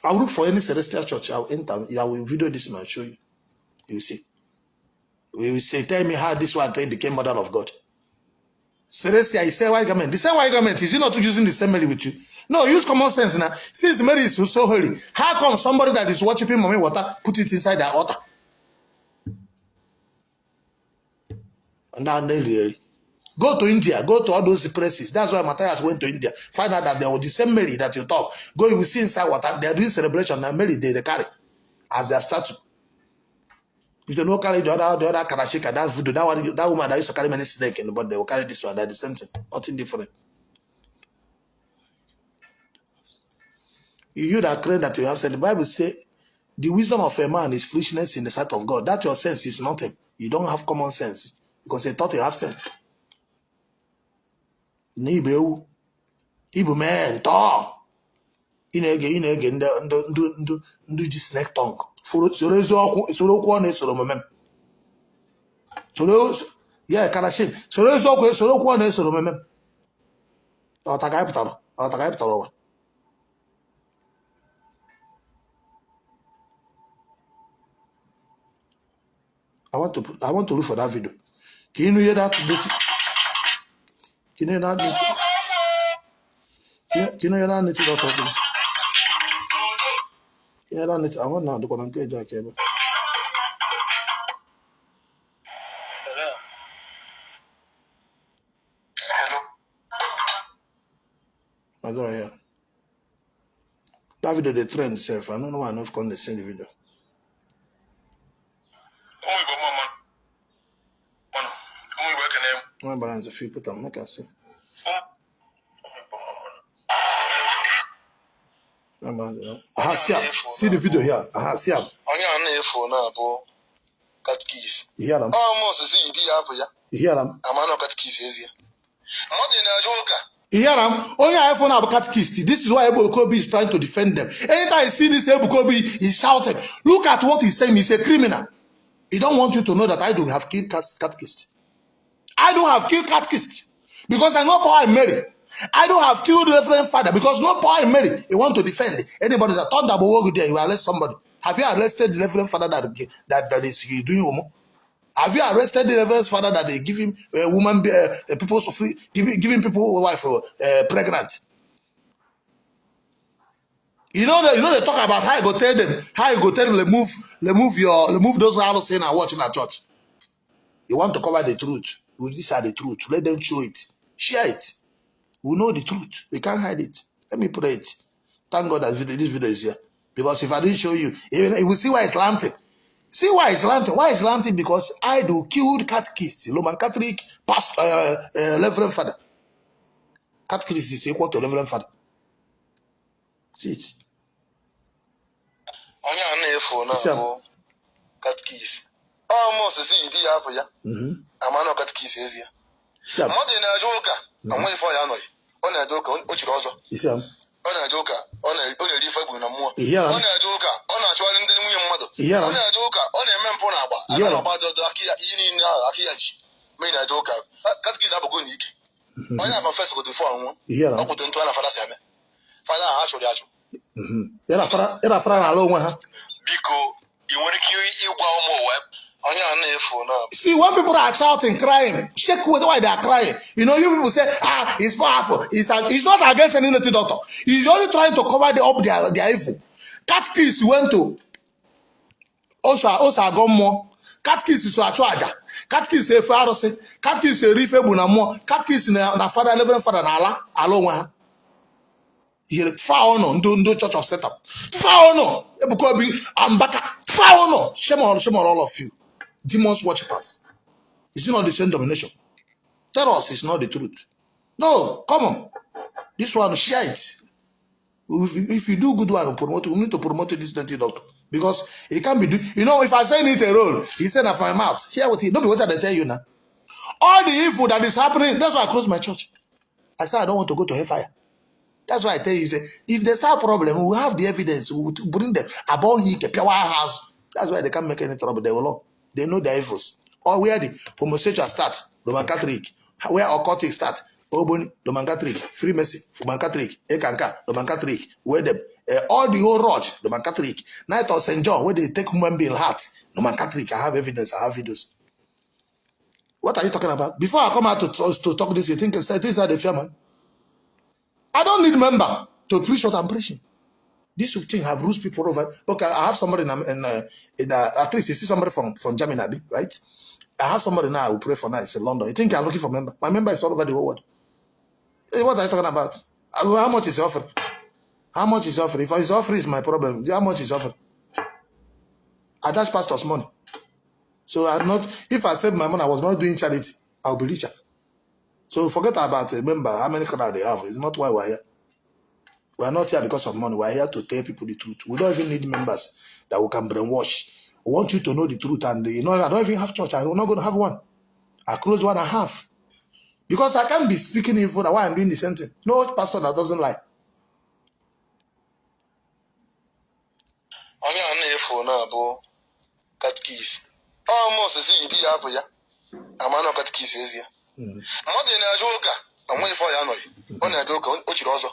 I will look for any celestial church. I will enter. I will video this and I'll show you. You will see. We will say, tell me how this one became mother of God. Ceresia, he said white garment. The same white garment, is he not using the same Mary with you? No, use common sense now. Since Mary is so holy, how come somebody that is worshiping mommy water put it inside their altar? And now they really go to India, go to all those places. That's why Matthias went to India. Find out that they were the same Mary that you talk. Go, you will see inside water. They are doing celebration. Now Mary they carry as their statue. If they don't carry the other karashika, that voodoo, that woman that used to carry many snakes, but they will carry this one. They're the same thing. Nothing different. You that claim that you have said, the Bible says, the wisdom of a man is foolishness in the sight of God. That your sense is nothing. You don't have common sense because they thought you have sense. Ibu man, tall. Ine ndu ji snake tongue. Soro okwu na esoro memem. Soro yeah, karashin. Soro okwu na esoro memem. Otakai pụtara. I want to look for that video. Can you hear that? Can you hear that? Can you hear that? Can you hear that? I want now to go and get Jack. Hello. I don't hear. That video the trend itself. I don't know why I'm not going to send the video. My balance a few put on, I can see. See the video here. See him. You hear them? You hear them? You hear them? Only iPhone have catechist. This is why Ebuka is trying to defend them. Anytime I see this, Ebuka is shouting. Look at what he's saying. He's a criminal. He don't want you to know that I don't have killed catechist. I don't have killed catechist because I know power in Mary. I don't have killed Reverend Father because no power in Mary. He want to defend anybody that thought that will work there. You arrest somebody. Have you arrested the Reverend Father that is doing homo? Have you arrested the Reverend Father that they give him a woman, people so free, giving people a wife pregnant? You know they talk about how you go tell them, remove those idols saying and watching at church. You want to cover the truth. These are the truth. Let them show it. Share it. We know the truth. We can't hide it. Let me pray it. Thank God that this video is here. Because if I didn't show you, you will see why it's lanting. See why it's lanting? Why it's lanting? Because I do killed catechist, Roman Catholic pastor, Reverend Father. Catechist is equal to Reverend Father. See it. Catechist. Almost as if you have ya. I'm not catechist is here. More than a joker. I'm waiting for Yanoi. On a joker, which you also. On a joker, on a different more. On a joker, on a child in the new mother. On a joker, on a man ponaba. I don't know about the Akiach. Main a joker. Catechist have a good nick. I have a festival to form. I put into a father. Father, actually. Era fra alone. Because you want to kill you more web. See, when people are shouting, crying, shake with why they are crying. You know, you people say, it's powerful. It's not against any native doctor. He's only trying to cover up their evil. Catechist went to also gone more. Catechist is a charger. Catechist is a pharisee. Catechist is a rife bunamo. Catechist is a father, Reverend Father, Allah, alone. He found on do church of setup. Found on Ebuka Ambaka. Found on shame on all of you. Demons worshippers. It's not the same domination. Tell us it's not the truth. No, come on. This one, share it. If you do good one, promote, we need to promote this native doctor. Because it can't be do. You know, if I say need a role, he said of my mouth. Hear what he don't be what I tell you now. All the evil that is happening, that's why I close my church. I said I don't want to go to hellfire. That's why I tell you, say, if there's a problem, we will have the evidence. We will bring them about here, a house. That's why they can't make any trouble. They will not. They know their evils. Or where the homosexual start, Roman Catholic. Where occultic start, Oboni, Roman Catholic. Freemason, Roman Catholic. Ekanka, Roman Catholic. Where them, all the whole Lodge, Roman Catholic. Night of St. John, where they take human being heart, Roman Catholic. I have evidence, I have videos. What are you talking about? Before I come out to talk this, you think these are the fear, man? I don't need member to preach what I'm preaching. This thing have rules people over. Okay, I have somebody at least you see somebody from Germany, right? I have somebody now who pray for now. It's in London. You think I'm looking for member? My member is all over the whole world. Hey, what are you talking about? How much is offered? How much is offered? If his offer is my problem, how much is offered? I dash pastor's money. So I'm not. If I save my money, I was not doing charity. I'll be richer. So forget about a member. How many colors they have? It's not why we're here. We're not here because of money. We're here to tell people the truth. We don't even need members that we can brainwash. We want you to know the truth. And you know, I don't even have church. I'm not going to have one. I close one and a half. Because I can't be speaking evil while I'm doing the same thing. No pastor that doesn't lie. I'm here for now, catechis. Almost as if you be up. I'm not catechis here. More than a joker. I'm waiting for you. On a joke, which you also.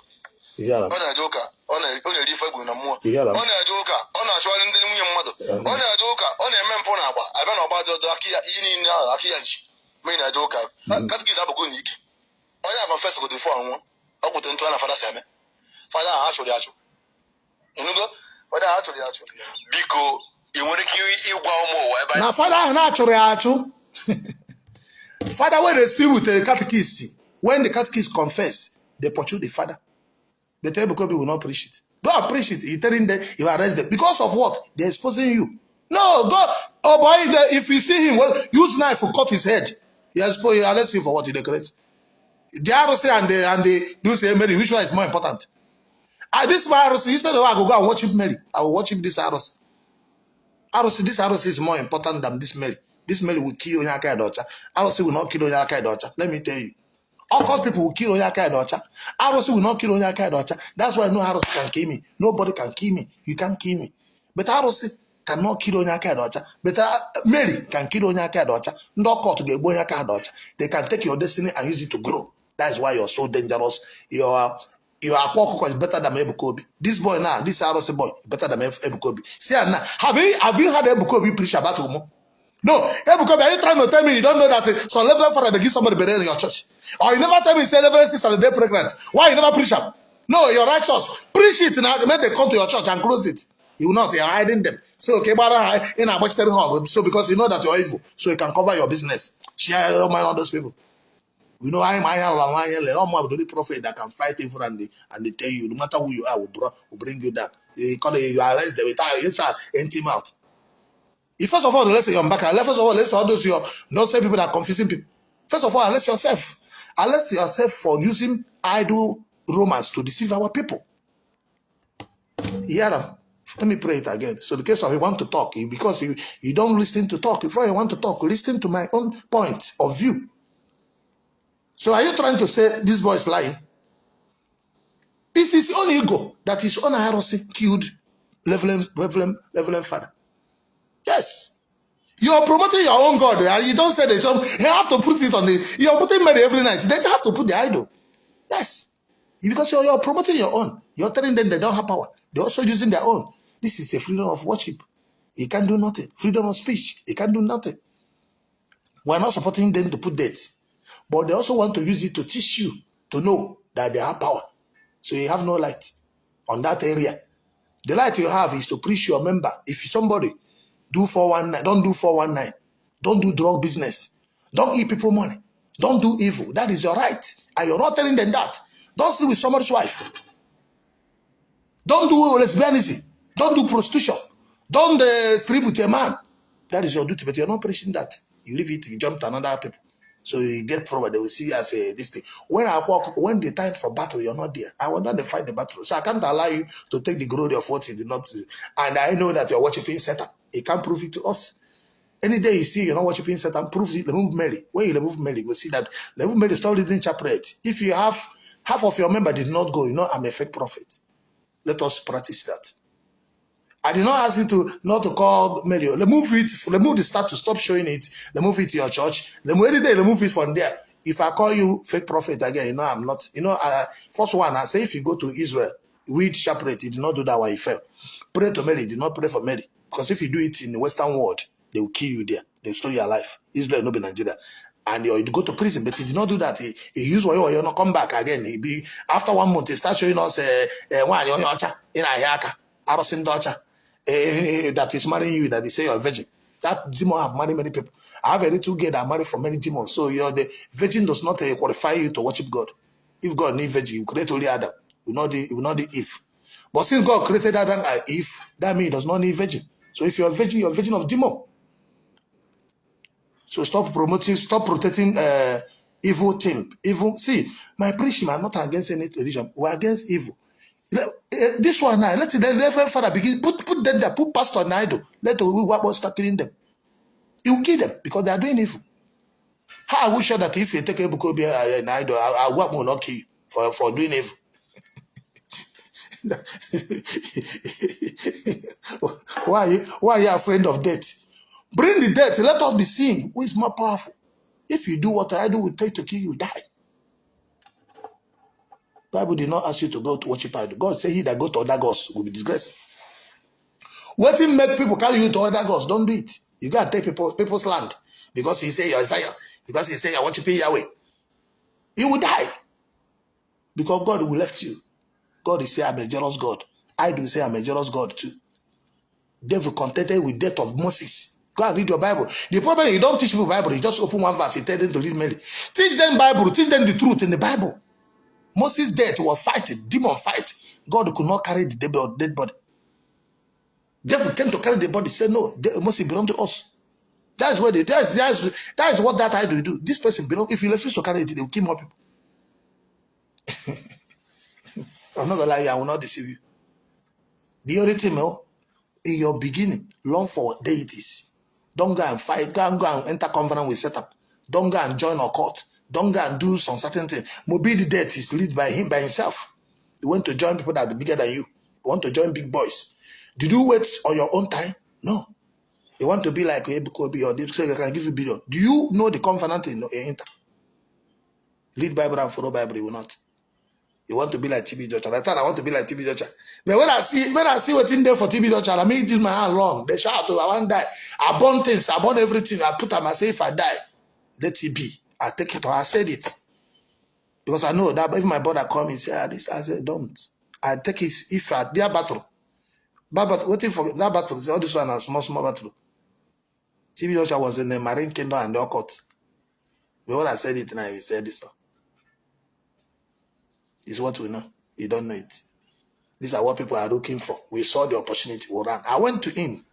On a joker, on a different one more. On a joker, on a swallowing the mother. On a joker, on a man ponaba. I don't know about the Akia in Akiach. Mean a joker. Catechis are good. I have a festival before one. I put into an father Sam. Father, actually, you know, but actually, because you want to kill you more. Now, Father, naturally, Father, when they still with the catechist, when the catechist confess, they pursue the father. The tell Ebuka will not preach it. God preach it. He's telling them, you arrest them. Because of what? They're exposing you. No, God. Oh boy, if you see him, well, use knife to cut his head. He arrest him for what he decorates. The ROC and they do say Mary, which one is more important? This ROC, instead of I go and worship Mary, I will worship this ROC. This ROC is more important than this Mary. This Mary will kill Onyaka daughter. ROC will not kill Onyaka daughter. Let me tell you. All people will kill Onyaka daughter. ROC will not kill Onyaka daughter. That's why no ROC can kill me. Nobody can kill me. You can't kill me. But ROC cannot kill Onyaka daughter. But Mary can kill Onyaka daughter. No court to get Onyaka daughter. They can take your destiny and use it to grow. That's why you're so dangerous. Your Akwa is better than Ebuka. This boy now, this ROC boy, better than Ebuka. See now, have you heard Ebuka preach about Umo? No, Ebuka, are you trying to tell me you don't know that some Reverend Father they give somebody burial in your church? Or you never tell me say Reverend sister they pregnant? Why you never preach them? No, you're righteous. Preach it now. Make they come to your church and close it. You will not. You're hiding them. So okay, but in a much hall. So because you know that you're evil, so you can cover your business. Share don't mind all those people. You know I'm not the prophet that can fight evil and they tell you no matter who you are, will bring you down. You arrest them without you empty mouth. First of all, let's say you're back. First of all, let's say all those don't say people that are confusing people. First of all, arrest yourself. Arrest yourself for using idle romance to deceive our people. Yeah, let me pray it again. So the case of you want to talk, because you don't listen to talk. Before you want to talk, listen to my own point of view. So are you trying to say this boy is lying? It's his own ego that his own ROC killed Reverend Father. Yes. You're promoting your own God. You don't say the job. You have to put it on the... You're putting Mary every night. They have to put the idol. Yes. Because you're promoting your own. You're telling them they don't have power. They're also using their own. This is a freedom of worship. You can't do nothing. Freedom of speech. You can't do nothing. We're not supporting them to put dates. But they also want to use it to teach you to know that they have power. So you have no light on that area. The light you have is to preach your member. If somebody do 419, don't do 419. Don't do drug business. Don't eat people money. Don't do evil. That is your right. And you're not telling them that. Don't sleep with somebody's wife. Don't do lesbianism. Don't do prostitution. Don't sleep with a man. That is your duty, but you're not preaching that. You leave it, you jump to another people. So you get forward, they will see as this thing. When the time for battle, you're not there. I will not fight the battle. So I can't allow you to take the glory of what you did not do. And I know that you're worshiping Satan. He can't prove it to us. Any day you see you're not worshiping Satan, prove it, remove Mary. When you remove Mary, you will see that remove Mary, stop reading chapter 8. If you have half of your member did not go, you know I'm a fake prophet. Let us practice that. I did not ask you not to call Mary. Remove it, remove the status, stop showing it, remove it to your church. Every day, remove it from there. If I call you fake prophet again, you know I'm not. You know, first one, I say if you go to Israel, read chapter 8, you did not do that when you fell. Pray to Mary, did not pray for Mary. Because if you do it in the Western world, they will kill you there. They will steal your life. Israel, no be Nigeria. and you go to prison, but he did not do that. He used oil, not come back again. He be after 1 month, he starts showing us one in a yaka, Arosin Dodger, that is marrying you, that they say you're a virgin. That demon have married many people. I have a little girl that married from many demons. So you're the virgin does not qualify you to worship God. If God need virgin, you create only Adam. You know the Eve. But since God created Adam and Eve, that means he does not need virgin. So if you're a virgin of demon. So stop protecting evil thing. Evil. See, my preaching are not against any religion. We're against evil. This one now, let the Reverend Father begin. Put them there. Put pastor and idol. Let the what start killing them. He will kill them because they are doing evil. How are we sure that if you take Ebuka and idol, our work will not kill you for doing evil? Why are you afraid of death? Bring the death. Let us be seen. Who is more powerful? If you do what I do, will take to kill you, die. Bible did not ask you to go to worship idol. God said he that go to other gods will be disgraced. What will make people carry you to other gods? Don't do it. You got to take people's land because he say you're Isaiah. Because he say you're worshiping Yahweh. You will die. Because God will left you. God is say I'm a jealous God. I do say I'm a jealous God too. Devil contented with death of Moses. Go and read your Bible. The problem is you don't teach people Bible. You just open one verse. You tell them to read many. Teach them Bible. Teach them the truth in the Bible. Moses' death was fighting, demon fight. God could not carry the dead body. Devil came to carry the body. Said no, Moses belong to us. That's what that is what that idol do. This person belong. If you refuse to carry it, they will kill more people. I'm not gonna lie, I will not deceive you. The only thing, in your beginning, long for deities. Don't go and fight. Don't go and enter covenant with Satan. Don't go and join a cult. Don't go and do some certain thing. Maybe the death is led by him, by himself. You want to join people that are bigger than you. You want to join big boys. Did you wait on your own time? No. You want to be like Ebuka or they say they can give you billion. Do you know the covenant in enter? Read Bible and follow Bible, you will not. You want to be like TB Jocha. I thought I want to be like TB Jocha. But when I see what's in there for TB Jocha, I mean, this my hand long. They shout, I want to die. I burn things, I burn everything. I put on myself, if I die, let it be. I take it or I said it. Because I know that if my brother come and say this, I said, don't. I take it if their battle. But waiting for that battle, all this one a small battle. TB Jocha was in the Marine Kingdom and the occult. But when I said it now, he said this one. It's what we know. You don't know it. These are what people are looking for. We saw the opportunity. We ran. I went to him.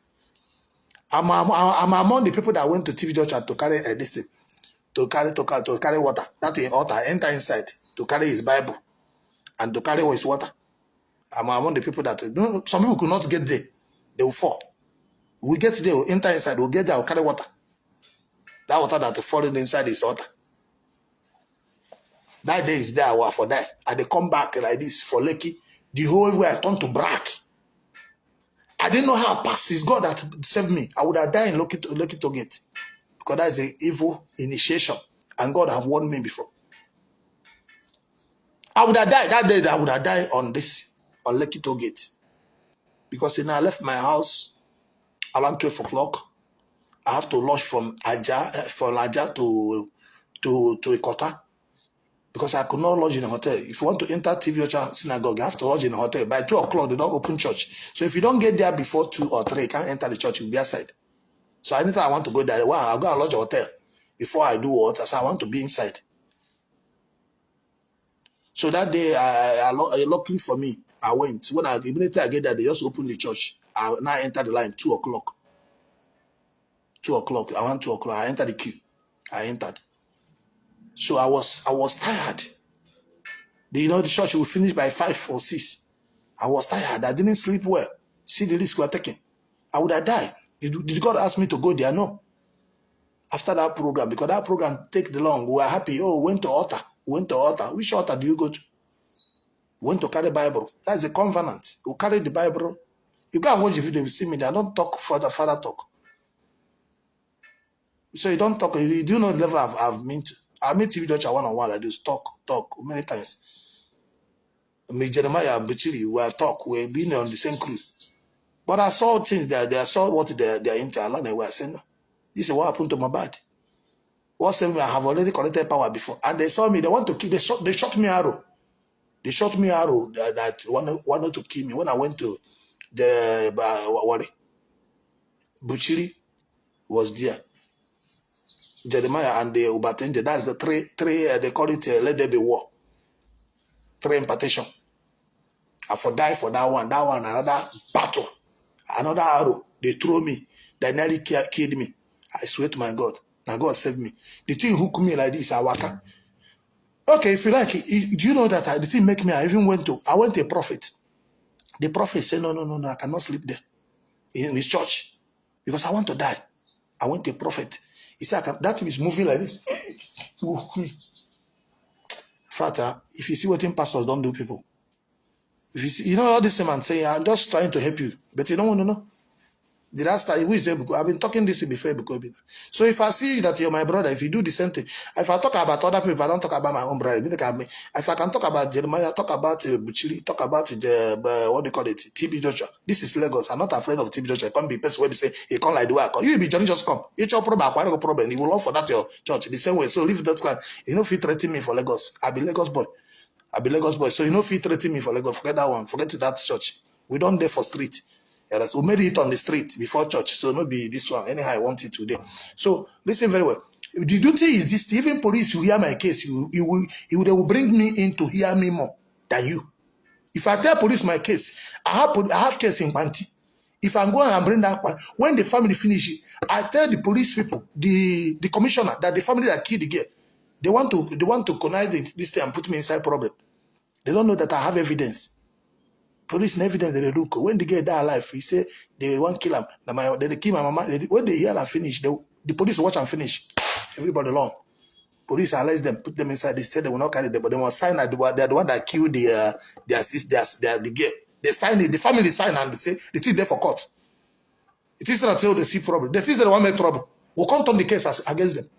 I'm among the people that went to TV Church to carry this thing, to carry water. That is altar. Enter inside to carry his Bible and to carry his water. I'm among the people that some people could not get there. They will fall. We get there. We'll enter inside. We'll get there. We'll carry water. That water that falling inside is altar. That day is there. I will for that. And they come back like this for Lekki. The whole way I turned to brag. I didn't know how past is God that saved me. I would have died in Lekki to Gate. Because that is an evil initiation. And God have warned me before. I would have died that day. I would have died on Lekki to Gate. Because when I left my house around 12 o'clock, I have to lodge from Aja to Ikota. Because I could not lodge in a hotel. If you want to enter TV Ocha synagogue, you have to lodge in a hotel. By 2 o'clock, they don't open church. So if you don't get there before 2 or 3, you can't enter the church. You'll be outside. So anytime I want to go there, well, I'll go and lodge a hotel before I do what. So I want to be inside. So that day, luckily for me, I went. When immediately I get there, they just opened the church. I now enter the line 2 o'clock. 2 o'clock. I went 2 o'clock. I entered the queue. I entered. So I was tired. The church will finish by 5 or 6. I was tired. I didn't sleep well. See the risk we are taking. I would have died. Did God ask me to go there? No. After that program, because that program take the long, we were happy. Oh, went to altar. Went to altar. Which altar do you go to? Went to carry Bible. That's a covenant. You carry the Bible. You go and watch the video. You see me there. I don't talk further talk. So you don't talk. You do know the level I've been to. I meet TV Dutch one-on-one like this. Talk many times. Me, Jeremiah, Buchiri, we talk. We've been on the same crew. But I saw things that I saw what they're into. I learned where I said, no. This is what happened to MohBad. What saved me? I have already collected power before. And they saw me. They want to kill. They shot me arrow. They shot me arrow that wanted to kill me when I went to the Buchiri was there. Jeremiah and the Ubatenge. That's the three. They call it let there be war. 3 impartation. I for die for that one. That one another battle, another arrow. They throw me. They nearly killed me. I swear to my God. Now God saved me. The thing hook me like this. I waka. Okay, if you like, do you know that the thing make me? I went to a prophet. The prophet said, no, I cannot sleep there in his church because I want to die. I went to a prophet. He said, that thing is moving like this. You hook me. Father, if you see what pastors don't do, people. If you see, you know all this man saying, I'm just trying to help you, but you don't want to know. The last time, who is Ebuka? I've been talking this before Ebuka. So if I see that you're my brother, if you do the same thing, if I talk about other people, if I don't talk about my own brother, if I can talk about Jeremiah, talk about Buchiri, talk about the what do you call it, TB Joshua. This is Lagos. I'm not afraid of TB Joshua. I can't be person where they say he can't like the way I come. You be Johnny, just come. It's your problem. I got problem. He will love for that your church the same way. So leave that kind. You know if you threaten me for Lagos, I be Lagos boy. So you know if you threaten me for Lagos, forget that one. Forget that church. We don't there for street. Yes, we made it on the street before church, so maybe this one. Anyhow, I want it today. So listen very well. The duty is this: even police will hear my case, they will bring me in to hear me more than you. If I tell police my case, I have case in Panti. If I'm going and bring that one, when the family finish it, I tell the police people, the commissioner, that the family that killed the girl, they want to connive this thing and put me inside problem. They don't know that I have evidence. Police and evidence they look. When the girl die alive, he say they won't kill him. They kill my mama. When they hear and finish, the police watch and finish. Everybody along. Police arrest them, put them inside. They said they will not carry them, but they must sign that they're the one that killed the girl. They sign it. The family sign and they say the thing there for court. It is not until they see problem. The things that they want make trouble. We'll come on the case against them.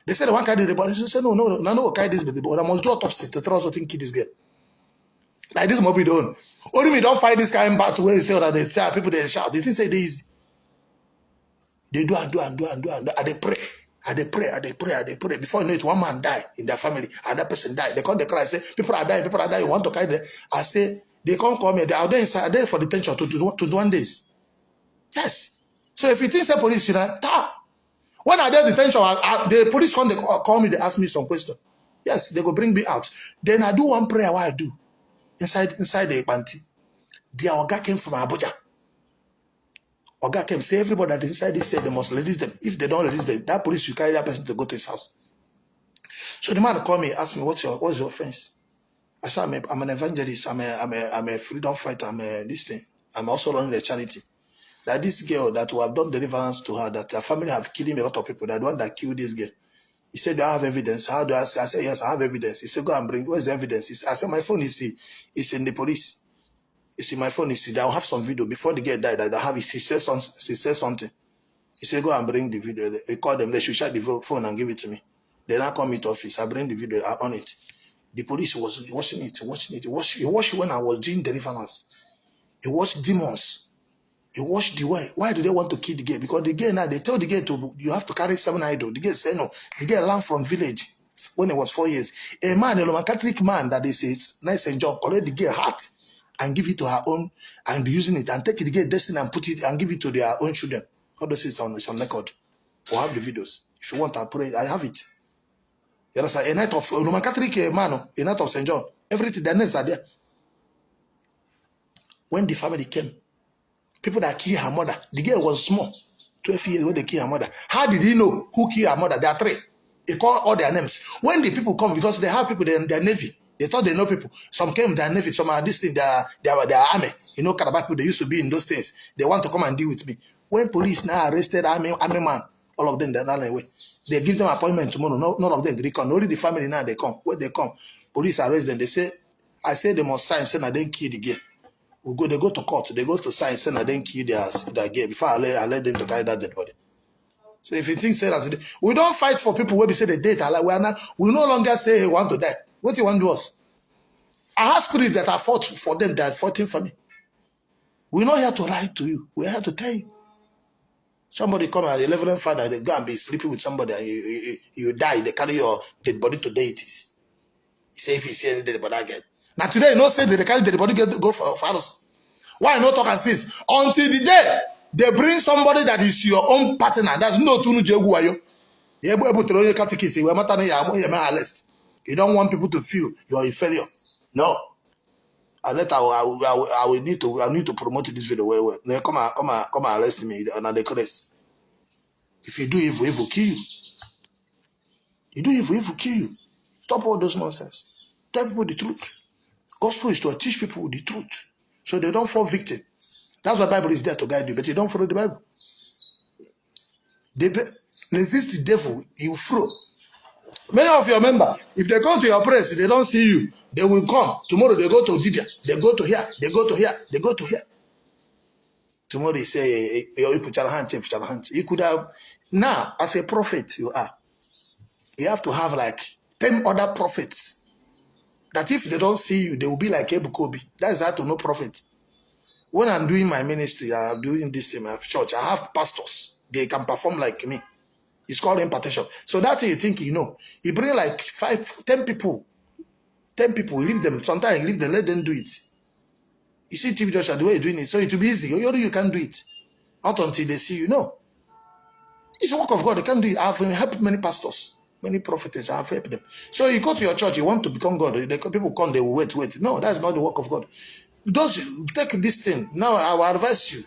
They said they want carry the body. They say no, carry this baby, but I must do autopsy to tell us what kill this girl. Like this must be done. Only me don't find this kind of battle where you say that they say people they shout. They think say this. They do and do. And they pray. And they pray. Before you know it, one man die in their family, and that person die. They come they cry, say, people are dying. You want to carry them? I say, they can't come here. They are there inside, there for detention to do 1 days. Yes. So if you think say police, you know, when I did detention, the police come, they call me, they ask me some question. Yes, they go bring me out. Then I do one prayer. What I do? Inside the panty. The Oga came from Abuja. Oga came, say everybody that is inside this said they must release them. If they don't release them, that police should carry that person to go to his house. So the man called me, asked me, what's your offense? I said, I'm an evangelist, I'm a freedom fighter, I'm this thing. I'm also running a charity. That this girl that we have done deliverance to her, that her family have killed a lot of people, that the one that killed this girl. He said, do I have evidence? How do I say? I said, yes, I have evidence. He said, go and bring, where's the evidence? I said, my phone is in the police. You see, my phone is I'll have some video before the girl died. I have it. She says something. He said, go and bring the video. They call them. They should shut the phone and give it to me. They now come into office. I bring the video on it. The police was watching it. He watched when I was doing deliverance. He watched demons. He watched the way. Why do they want to kill the girl? Because the girl now, they tell the girl you have to carry 7 idols. The girl said no. The girl learned from village when he was 4 years. A man, a Roman Catholic man that they say it's nice and job, collect the girl heart and give it to her own and be using it and take the girl destiny and put it and give it to their own children. All those is on record. We'll have the videos. If you want, I'll pray. I have it. You understand? A night of a Roman Catholic man, a night of St. John. Everything, their names are there. When the family came, people that killed her mother, the girl was small, 12 years when they killed her mother. How did he know who killed her mother? There are 3. He called all their names. When the people come, because they have people in their navy, they thought they know people. Some came with their navy, some are this thing, their army. You know, Karabakh people, they used to be in those things. They want to come and deal with me. When police now arrested army man, all of them, they're not away. They give them appointment tomorrow. None of them, they come. Only the family now, they come. When they come, police arrest them. They say, I say they must sign, saying I didn't kill the girl. They go to court, they go to sign, saying I didn't kill their girl before I let them to carry that dead body. So if you think say that, we don't fight for people where we say the date, we no longer say hey, want to die. What you want to do us? I have spirits that are fought for them, that are fighting for me. We're not here to lie to you. We're here to tell you. Somebody come at 11 father, they go and be sleeping with somebody and you die, they carry your dead body to deities. He say if you see any dead body again. Now today, you know, say they carry dead body go for fathers. Why not talk and sis? Until the day they bring somebody that is your own partner, that's no tunu who are you. You're able to your catechism, you don't want people to feel you're inferior. No. And later I will need to promote this video well. Now come and arrest me on the case. If you do evil, evil kill you. You do evil, evil kill you. Stop all those nonsense. Tell people the truth. Gospel is to teach people the truth, so they don't fall victim. That's why the Bible is there to guide you, but you don't follow the Bible. They resist the devil, you throw. Many of your members, if they come to your place, they don't see you. They will come. Tomorrow they go to Dibia. They go to here. They go to here. They go to here. Tomorrow they say, you put your hand, you could have, now, as a prophet you are, you have to have like 10 other prophets that if they don't see you, they will be like Ebuka. That is how to know prophet. When I'm doing my ministry, I'm doing this in my church, I have pastors. They can perform like me. It's called impartation. So that's you think you know. You bring like 10 people. 10 people, leave them. Sometimes you leave them, let them do it. You see TV Joshua, the way you're doing it, so it will be easy. You can't do it. Not until they see you. No. It's a work of God. They can't do it. I've helped many pastors, many prophets. I've helped them. So you go to your church, you want to become God. People come, they will wait. No, that's not the work of God. Those take this thing. Now I will advise you.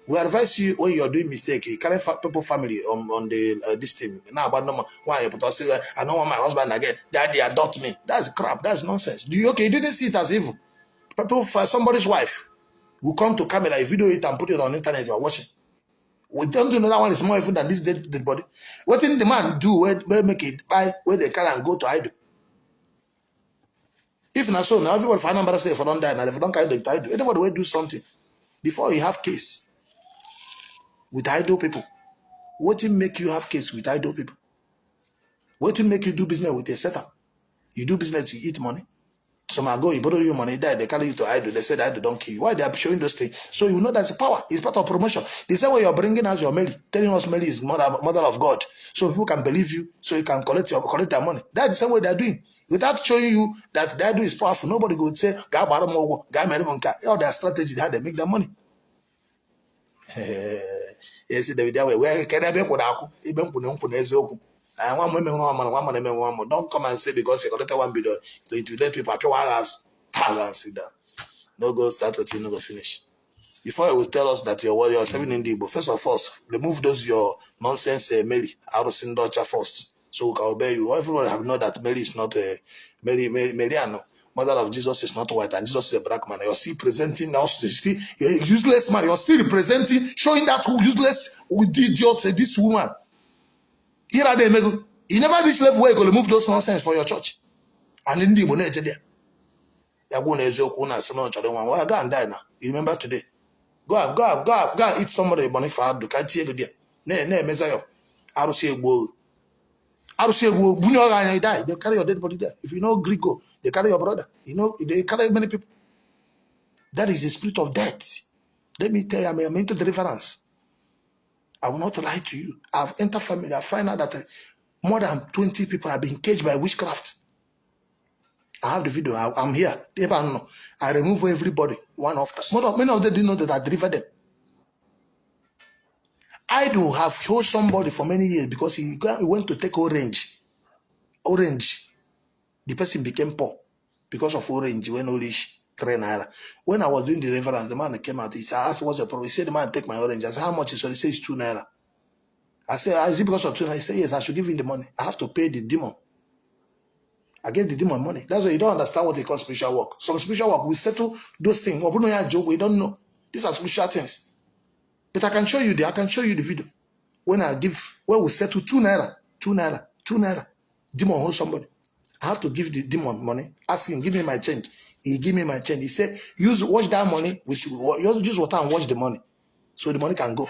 We advise you when you are doing mistake. You carry people family on the this thing. Now about no why but I say I don't want my husband again. Daddy adopt me. That's crap. That's nonsense. Do you didn't see it as evil? People for somebody's wife will come to camera, video it and put it on the internet. You are watching. We don't do another one is more evil than this dead body. What did the man do where make it buy where they can and go to idol? If not so, now everybody find number say if I don't die, now if I don't carry the idol, anybody will do something before you have case with idol people. What will make you have case with idol people? What will make you do business with a setup? You do business, you eat money. Some are go, you borrow your money, die, they carry you to idol. They say the idol don't kill you. Why they are showing those things? So you know that's power. It's part of promotion. The same way you're bringing us your Mary, telling us Mary is mother of God, so people can believe you, so you can collect their money. That's the same way they're doing. Without showing you that the idol is powerful, nobody would say, "God, all their strategy, how they make their money." Yes, the where can I be even don't come and say because you collected 1 billion, to let people appear 1,000 sit down. No go start with you, no go finish. Before you will tell us that you're serving in the Igbo, first of all, remove those your nonsense Mary, out of Sindocha first. So we can obey you. Everyone have known that Mary is not a Mariano. Mother of Jesus is not white, and Jesus is a black man. You're still presenting us, you're a useless man. You're still representing, showing that who useless idiot, this woman. Here are they, you never reach level where you're going to remove those nonsense for your church. And in the Igbo, well, go and die now. You remember today. Go and eat somebody money for Abdu. Can't see you there. Ne, Messiah. Arusegbo. Bunyo die. They carry your dead body there. If you know Grigo, they carry your brother. You know, they carry many people. That is the spirit of death. Let me tell you, I'm into deliverance. I will not lie to you. I've entered family. I find out that more than 20 people have been caged by witchcraft. I have the video. I'm here. I remove everybody one after. Many of them didn't know that I delivered them. I do have held somebody for many years because he went to take orange. The person became poor because of orange when orange 3 naira. When I was doing the reverence, the man came out. He said, I asked, what's the problem? He said, the man take my orange. I said, how much is it? He said, it's 2 naira. I said, is it because of 2 naira? He said, yes, I should give him the money. I have to pay the demon. I gave the demon money. That's why you don't understand what they call spiritual work. Some spiritual work, we settle those things. We don't know. These are spiritual things. But I can show you the video. When we settle 2 naira, demon hold somebody. I have to give the demon money. Ask him, give me my change. He give me my change. He said, wash that money. Use water and wash the money. So the money can go.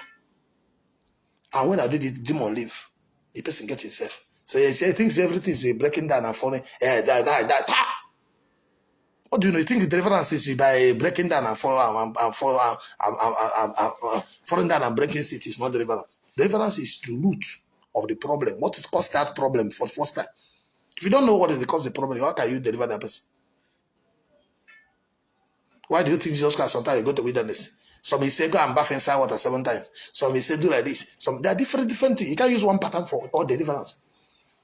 And when I did it, the demon leave. The person gets himself. So he thinks everything is breaking down and falling. Die. What do you know? You think the deliverance is by breaking down and falling down and breaking cities, not deliverance. Deliverance is the root of the problem. What is caused that problem for the first time? If you don't know what is the cause of the problem, how can you deliver that person? Why do you think Jesus Christ sometimes you go to wilderness? Some may say go and bath inside water 7 times. Some may say do like this. There are different things. You can't use one pattern for all deliverance.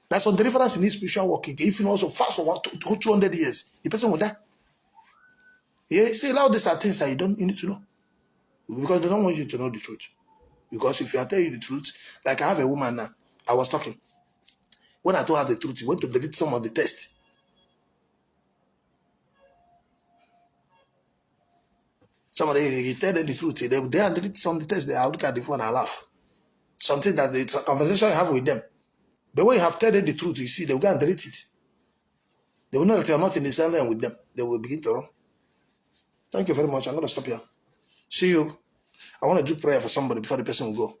That's what deliverance in this spiritual work. If you also fast for 200 years, the person will die. Yeah, see, now these are things that you need to know. Because they don't want you to know the truth. Because if I tell you the truth, like I have a woman now, I was talking. When I told her the truth, he went to delete some of the tests. Somebody, he tell them the truth. They delete some of the tests. They look at the phone and laugh. Something that the conversation you have with them. But when you have told them the truth, you see, they will go and delete it. They will know that you are not in the same line with them. They will begin to run. Thank you very much. I'm going to stop here. See you. I want to do prayer for somebody before the person will go.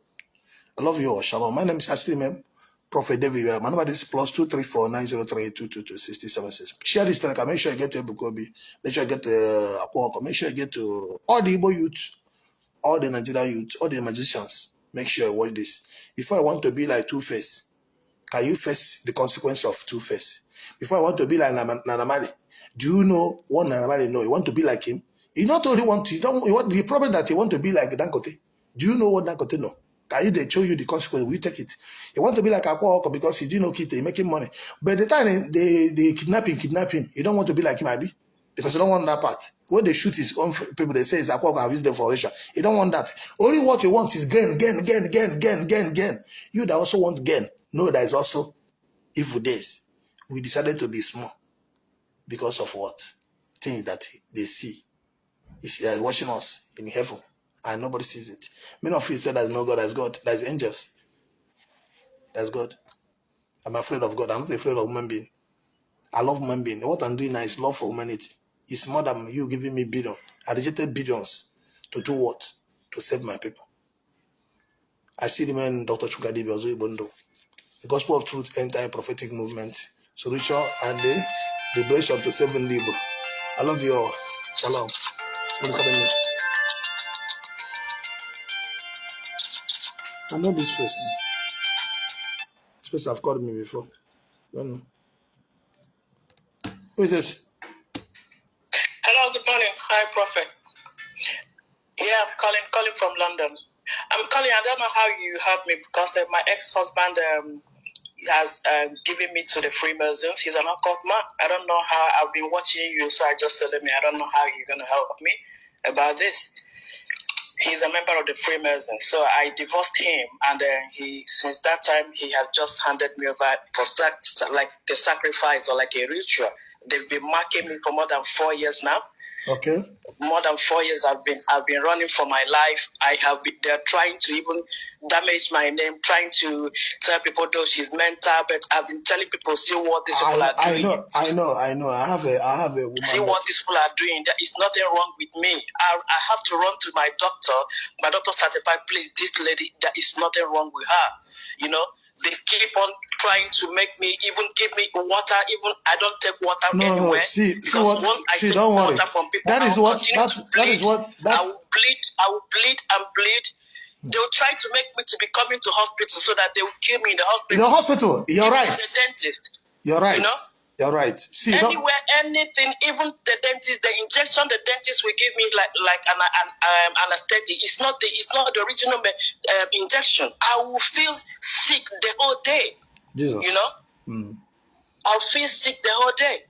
I love you all. Shalom. My name is Astimem, Prophet David. My number is +234 903 222 Share this telegram. Make sure you get to Ebuka. Make sure you get to Akwa. Make sure you get to all the Igbo youth, all the Nigerian youth, all the magicians. Make sure you watch this. Before I want to be like Two-Face, can you face the consequence of Two-Face? Before I want to be like Nanamali, do you know what Nanamali know? You want to be like him? You not only want to, the problem that you want to be like Dangote. Do you know what Dangote know? Can you they show you the consequence? We take it. You want to be like Akwa because he didn't know Kite, he making money. But the time they kidnap him, you don't want to be like him, Abi. Because you don't want that part. When they shoot his own people, they say it's Akwa have used them for Russia. You don't want that. Only what you want is gain. You that also want gain, know that is also evil days. We decided to be small because of what? Things that they see. Is watching us in heaven and nobody sees it. Many of you said there's no God, there's God, there's angels. There's God. I'm afraid of God. I'm not afraid of human being. I love human being. What I'm doing now is love for humanity. It's more than you giving me billions. I rejected billions to do what? To save my people. I see the man Dr. Chukadibi Ozo Ibondo. The gospel of truth anti-prophetic movement. Solution and the liberation to save Libo. I love you all. Shalom. I know this face. This face have called me before. Don't know. Who is this? Hello, good morning. Hi, Prophet. Yeah, I'm calling from London. I'm calling, I don't know how you help me because my ex-husband has given me to the Freemasons. He's an occult man. I don't know how, I've been watching you, so I just said, I don't know how you're going to help me about this. He's a member of the Freemasons, so I divorced him, and since that time he has just handed me over for like the sacrifice or like a ritual. They've been marking me for more than 4 years now. Okay. More than 4 years I've been running for my life. They're trying to even damage my name, trying to tell people though she's mental, but I've been telling people, see what these people are doing. I know. I have a woman. See what these people are doing. There is nothing wrong with me. I have to run to my doctor. My doctor certified, please, this lady, there is nothing wrong with her. You know, they keep on trying to make me even give me water. Even I don't take water anywhere. No. See what? Once I take don't worry. water from people, that is I will what. continue to bleed. I will bleed and bleed. They'll try to make me to be coming to hospital so that they will kill me in the hospital. In the hospital, you're right. The dentist. You're right. You know? You're right. See, anywhere, anything, even the dentist, the injection the dentist will give me like an anesthetic. It's not the original injection. I will feel sick the whole day. Jesus. You know? I'll feel sick the whole day.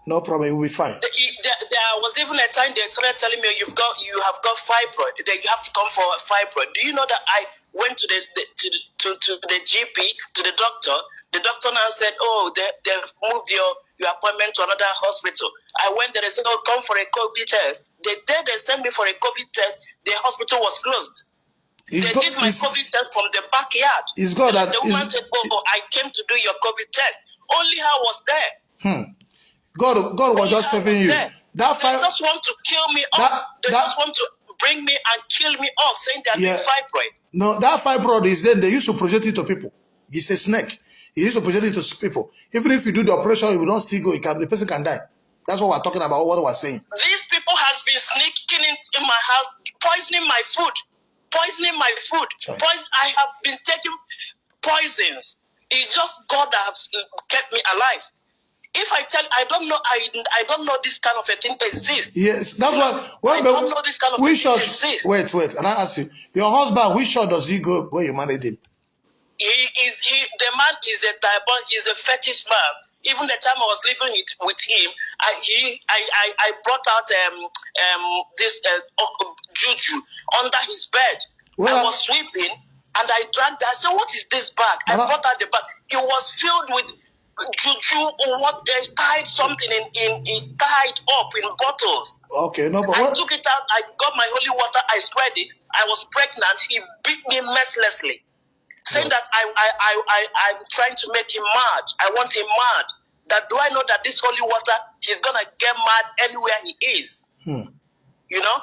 No problem, you'll be fine. There was even a time they started telling me you have got fibroid. That you have to come for a fibroid. Do you know that I went to the GP, to the doctor? The doctor now said, oh, they moved your appointment to another hospital. I went there, they said, oh, come for a COVID test. The day they sent me for a COVID test, the hospital was closed. They did my COVID test from the backyard. It's good that the woman said, oh, I came to do your COVID test. Only her was there. God was just saving you. They just want to kill me off. They just want to bring me and kill me off, saying they're doing fibroid. No, that fibroid is then they used to project it to people. It's a snake. He used to project it to people. Even if you do the operation, you will not still go. The person can die. That's what we're talking about, what we're saying. These people has been sneaking in my house, poisoning my food. I have been taking poisons. It's just God that has kept me alive. If I tell, I don't know, I don't know this kind of a thing exists. Yes, that's what. I don't know this kind of a thing exists. Wait, and I ask you, your husband, which church does he go where you married him? The man is a diabolic, he's a fetish man. Even the time I was living with him, I brought out this juju under his bed. I was sleeping and I dragged that. I said, what is this bag? I brought out the bag. It was filled with juju or what tied something in tied up in bottles. Okay, no problem. I took it out, I got my holy water, I spread it. I was pregnant, he beat me mercilessly. Saying that I'm trying to make him mad. I want him mad. That do I know that this holy water, he's gonna get mad anywhere he is. You know?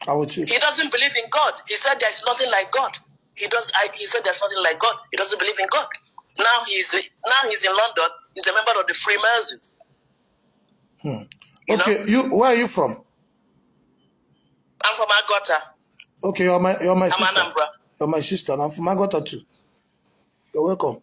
How would you? He doesn't believe in God. He said there's nothing like God. He said there's nothing like God. He doesn't believe in God. Now he's in London. He's a member of the Freemasons. Okay, where are you from? I'm from Akwa. Okay, you're my sister. I'm Anambra. You're my sister, and I'm from Akwa too. You're welcome.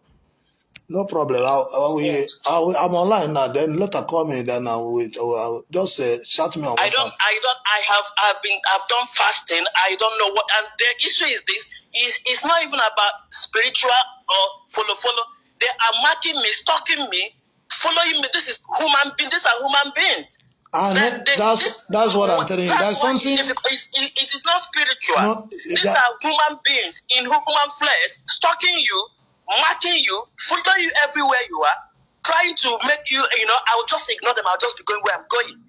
No problem. I'm online now. Then later call me. Then I'll just shout me on WhatsApp. I've done fasting. I don't know what. And the issue is this: it's not even about spiritual or follow. They are marking me, stalking me, following me. This is human being. These are human beings. And that's what I'm telling you. There's something. It is not spiritual. No, these are human beings in human flesh, stalking you, marking you, following you everywhere you are, trying to make you, I'll just ignore them. I'll just be going where I'm going,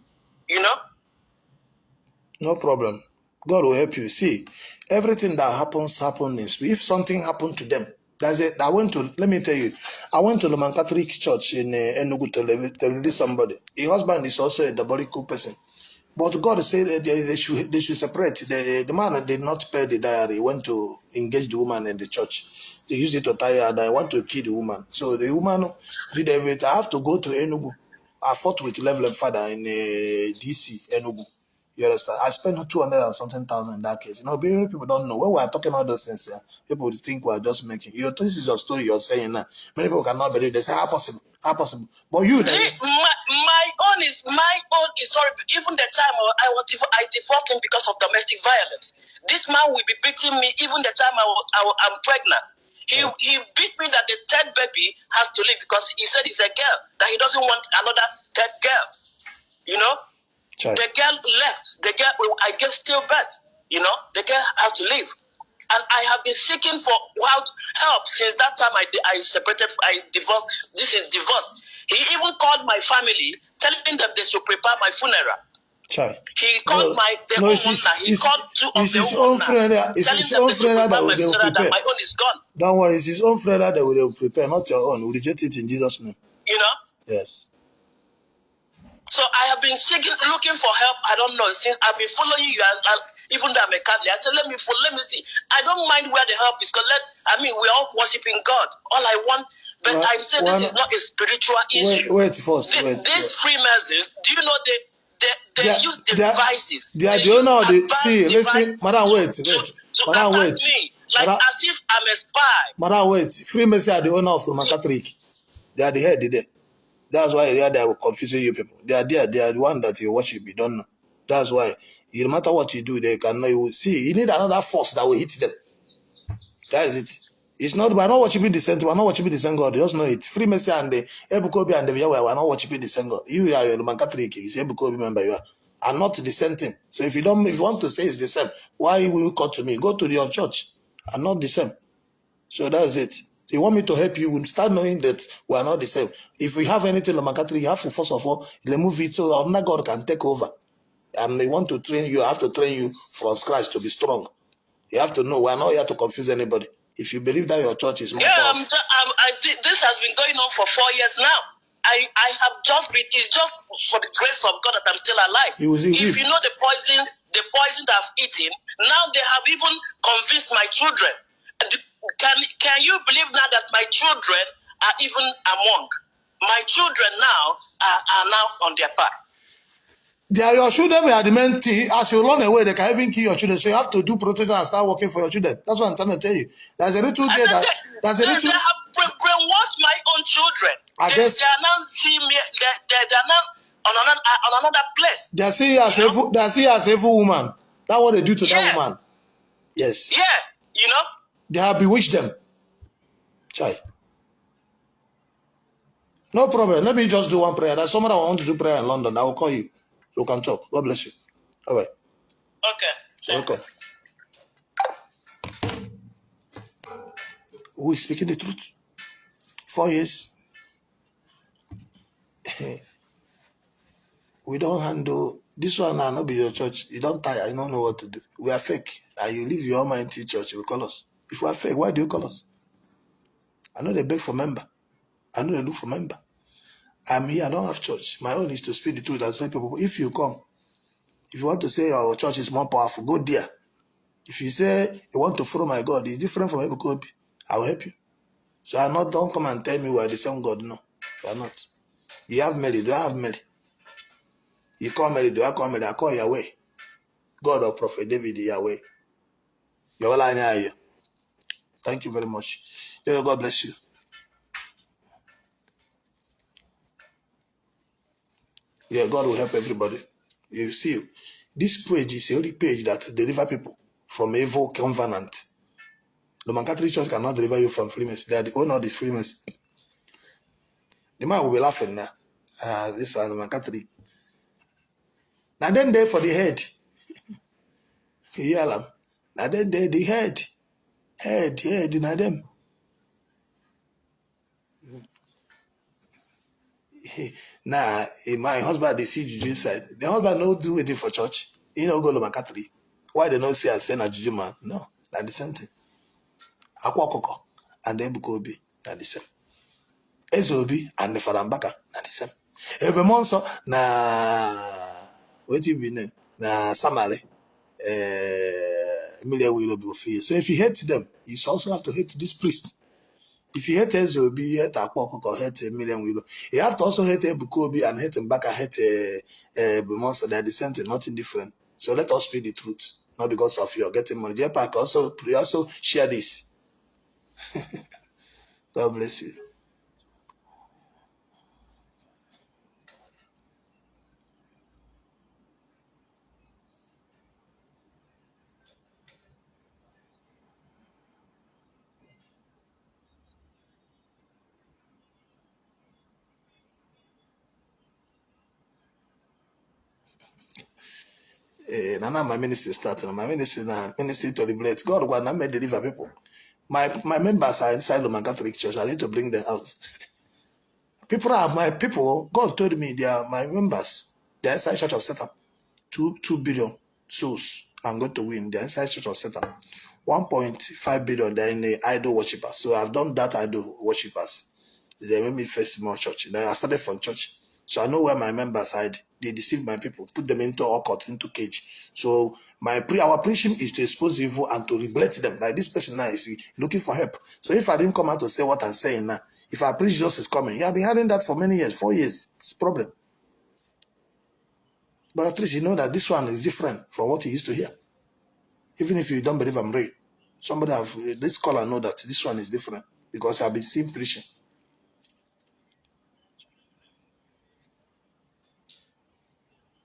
No problem. God will help you. See, everything that happens is, if something happened to them, that's it. Let me tell you, I went to the Roman Catholic Church in Enugu to release somebody. His husband is also a diabolical person. But God said they should separate. The man did not pay the diary. He went to engage the woman in the church. They used it to tie her and I want to kill the woman. So the woman did everything. I have to go to Enugu. I fought with Reverend Father in DC, Enugu. You understand? I spent 200 and something thousand in that case. Many people don't know. When we are talking about those things, people think we are just making. This is your story you're saying now. Many people cannot believe. They say, how possible? How possible? But you, my own is horrible. Even the time I divorced him because of domestic violence. This man will be beating me. Even the time I'm pregnant. He beat me that the third baby has to leave because he said he's a girl, that he doesn't want another third girl. The girl left. The girl, I gave still birth. The girl had to leave. And I have been seeking for help since that time I separated, I divorced. This is divorce. He even called my family, telling them they should prepare my funeral. He called he called two of their own friend. It's his own friend that will prepare. My own is gone. Don't worry, it's his own friend that will prepare, not your own. We reject it in Jesus' name. Yes. So I have been looking for help. I don't know. Since I've been following you, and even though I'm a Catholic, I said, let me see. I don't mind where the help is. We're all worshiping God. All I want, but I'm saying this is not a spiritual issue. Wait first. These Freemasons, do you know they use devices. They are the owner of the. See, listen, madam, wait. Madam, wait. Me, as if I'm a spy. Madam, wait. Freemasons are the owner of Roman Catholic. They are the head there. That's why they will confuse you people. They are there. They are the one that you worship. You don't know. That's why. No matter what you do, they cannot. You will see. You need another force that will hit them. That is it. It's not. We're not worshiping the same. We're not worshiping the same God. You just know it. Freemason and the Ebuka and the Yahweh. We're not worshiping the same God. You are a Roman Catholic. You say Ebuka member. You are not the same thing. So if you want to say it's the same, why will you come to me? Go to your church. I'm not the same. So that's it. You want me to help you? Start knowing that we are not the same. If we have anything Roman Catholic, you have to first of all remove it so another God can take over. And they want to train you. I have to train you from scratch to be strong. You have to know we are not here to confuse anybody. If you believe that your church is more powerful. This has been going on for 4 years now. I have just been. It's just for the grace of God that I'm still alive. If you know the poison that I've eaten, now they have even convinced my children. Can you believe now that my children are even among? My children now are now on their path. They are your children, we are the main thing. As you run away, they can even kill your children. So you have to do protection and start working for your children. That's what I'm trying to tell you. There's a little girl that there's a little. They have brainwashed my own children. I guess they are now seeing me. They are now on another place. They are seeing you as evil. They are seeing you as evil woman. That's what they do to that woman. Yes. Yeah, you know. They have bewitched them. Chai. No problem. Let me just do one prayer. There's someone that wants to do prayer in London. I will call you. So we can talk. God bless you. All right. Okay. Welcome. Who is speaking the truth? 4 years. We don't handle this one now, not be your church. You don't tire, you don't know what to do. We are fake. And you leave your Almighty church, you will call us. If we are fake, why do you call us? I know they beg for member. I know they look for member. I'm here, I don't have church. My own is to speak the truth and say people, if you come, if you want to say our church is more powerful, go there. If you say you want to follow my God, it's different from Ebuka, I will help you. So don't come and tell me we are the same God. No, we are not. You have Mary, do I have Mary? You call Mary, do I call Mary? I call Yahweh. God of Prophet David, Yahweh. Thank you very much. God bless you. Yeah, God will help everybody. You see, this page is the only page that delivers people from evil covenant. The Roman Catholic Church cannot deliver you from Freemasons. They are the owner of these Freemasons. The man will be laughing now. This one, Roman Catholic. Now then there for the head. You hear them? Now then there the head. Head, now them. Now, my husband, they see Juju inside. The husband no do anything for church. He no go to my Catholic. Why they not say I send a Juju man? No, not the same thing. Akwa and Ebuka not the same. Ezobi and the Farambaka not the same. Every month na what you be na Samale Emilia will be free. So if you hate them, you also have to hate this priest. If you hate Ezobi, hate Akwa, hate Emilia Willow, you have to also hate Ebuka and hate Mbaka, hate monster. They are the same thing, nothing different. So let us speak the truth, not because of you getting money. Jepak also share this. God bless you. Now my ministry starting. My ministry to liberate. God will not make deliver people. My members are inside the Catholic Church. I need to bring them out. People are my people. God told me they are my members. They are inside Church of Satan. 2 billion souls I'm going to win. They are inside Church of Satan. 1.5 billion they're in the idol worshippers. So I've done that idol worshippers. They made me face more church. Then I started from church. So I know where my members hide. They deceive my people, put them into occult, into cage. So our preaching is to expose evil and to liberate them. Like this person now is looking for help. So if I didn't come out to say what I'm saying now, if I preach Jesus is coming, I've been hearing that for many years, 4 years. It's a problem. But at least you know that this one is different from what you used to hear. Even if you don't believe I'm real. Somebody this scholar know that this one is different because I've been seeing preaching.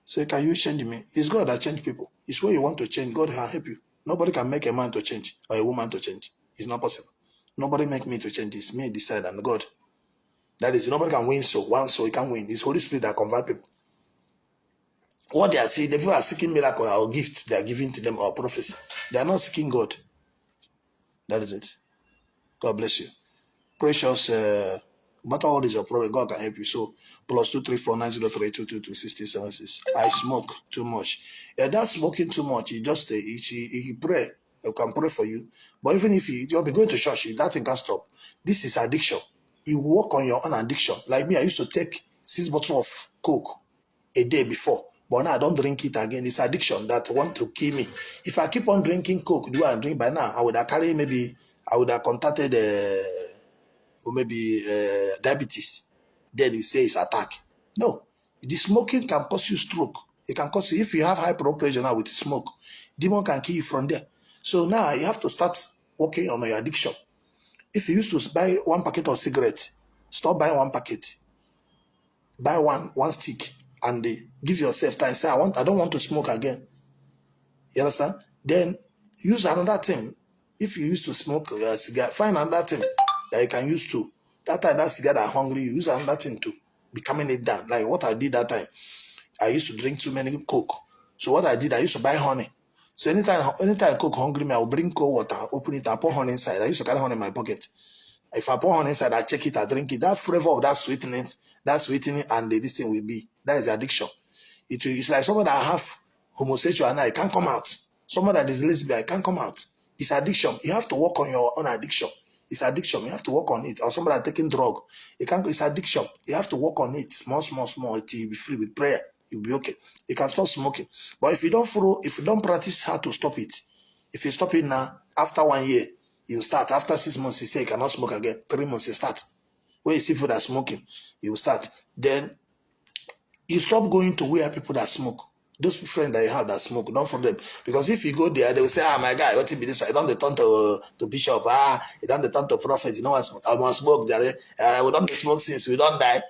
So can you change me? It's God that change people. It's where you want to change. God will help you. Nobody can make a man to change or a woman to change. It's not possible. Nobody make me to change. It's me decide and God. That is, nobody can win soul. One soul, you can't win. It's Holy Spirit that convert people. What they are seeing, the people are seeking miracle or gift they are giving to them or prophecy. They are not seeking God. That is it. God bless you. Precious, no matter what is your problem, God can help you. So, +234 903 222 6076. I smoke too much. That smoking too much, you pray. You can pray for you. But even if you'll be going to church, that thing can stop. This is addiction. You work on your own addiction. Like me, I used to take 6 bottles of Coke a day before. But now I don't drink it again. It's addiction that want to kill me. If I keep on drinking Coke, do I drink by now? I would have contacted or maybe diabetes. then you say it's attack. No, the smoking can cause you stroke. It can cause you, if you have high blood pressure now with smoke, demon can kill you from there. So now you have to start working on your addiction. If you used to buy 1 packet of cigarettes, stop buying 1 packet. Buy one stick and give yourself time. Say, I don't want to smoke again. You understand? Then use another thing. If you used to smoke a cigar, find another thing that you can use to. That time that cigar that hungry, you use another thing to be calming it down. Like what I did that time. I used to drink too many Coke. So what I did, I used to buy honey. So anytime Coke hungry me, I will bring cold water, open it, I pour honey inside. I used to carry honey in my pocket. If I pour honey inside, I check it, I drink it. That flavor of that sweetening and this thing will be. That is addiction. It's like someone that have homosexual and I can't come out. Someone that is lesbian, I can't come out. It's addiction. You have to work on your own addiction. It's addiction. You have to work on it. Or somebody that taking drug. It's addiction. You have to work on it. Small. Until you be free with prayer. You'll be okay. You can stop smoking. But if you don't practice how to stop it, if you stop it now, after 1 year, you start. After 6 months, you say you cannot smoke again. 3 months, you start. When you see people that are smoking, you will start. Then you stop going to where people that smoke. Those friends that you have that smoke, don't for them. Because if you go there, they will say, my guy, what be this? I don't turn to bishop. You don't turn to prophet. You know what? I must smoke. We don't smoke since we don't die.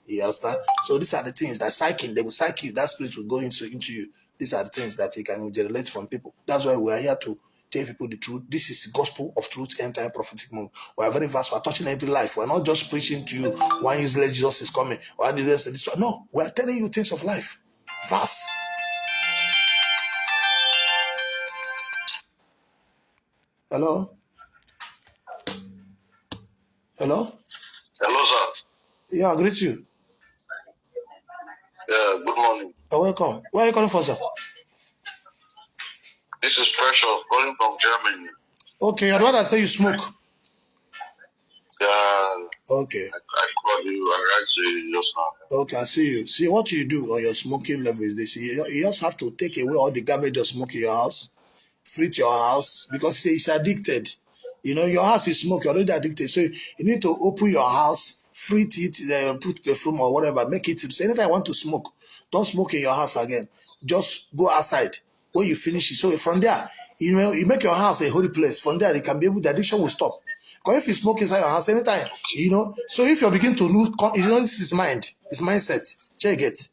You understand? So these are the things that psychic, they will psych you. That spirit will go into you. These are the things that you can generate from people. That's why we are here to tell people the truth. This is the gospel of truth, end time prophetic moment. We are very vast. We are touching every life. We are not just preaching to you one useless Jesus is coming. Or this one. No, we are telling you things of life. Vast. Hello? Hello? Hello, sir. Yeah, I greet you. Yeah, good morning. Welcome. Where are you calling from, sir? This is Precious calling from Germany. Okay, I'd rather say you smoke. Yeah. Okay. I called you. I write to you just now. Okay, I see you. See, what you do on your smoking level is this. You just have to take away all the garbage of smoke in your house, treat your house, because it's addicted. You know, your house is smoke, you're already addicted. So you need to open your house, treat it, put perfume or whatever, make it. So anytime you want to smoke, don't smoke in your house again. Just go outside when you finish it. So from there, you make your house a holy place. From there, the addiction will stop. Because if you smoke inside your house anytime, so if you begin to lose, this is mind, it's mindset. Check it.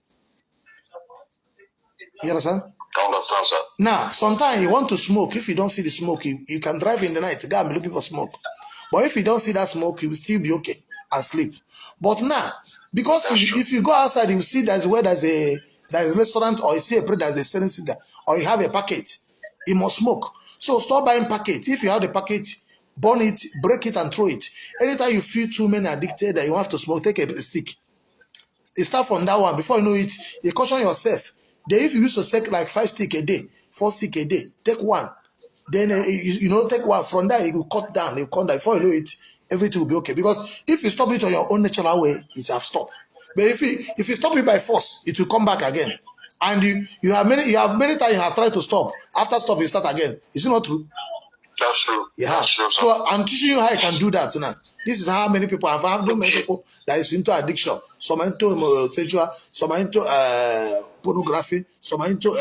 You understand? I understand, sir. Now, sometimes you want to smoke. If you don't see the smoke, you can drive in the night. God, I'm looking for smoke. But if you don't see that smoke, you will still be okay and sleep. But now, because if you go outside, you will see there's a restaurant, or you see a place that they're selling cigar, or you have a packet, you must smoke. So stop buying packet. If you have the packet, burn it, break it, and throw it. Anytime you feel too many addicted that you have to smoke, take a stick. You start from that one. Before you know it, you caution yourself. Then if you used to take like 5 sticks a day, 4 sticks a day, take one. Then take one. From there, you will cut down. You cut down. Before you know it, everything will be okay. Because if you stop it on your own natural way, it have stopped. But if you stop it by force, it will come back again. And you have many times you have tried to stop. After stop, you start again. Is it not true? That's true. Yeah. That's true, So I'm teaching you how you can do that now. This is how many people I've had many people that is into addiction. Some are into sexual, some are into pornography, some are into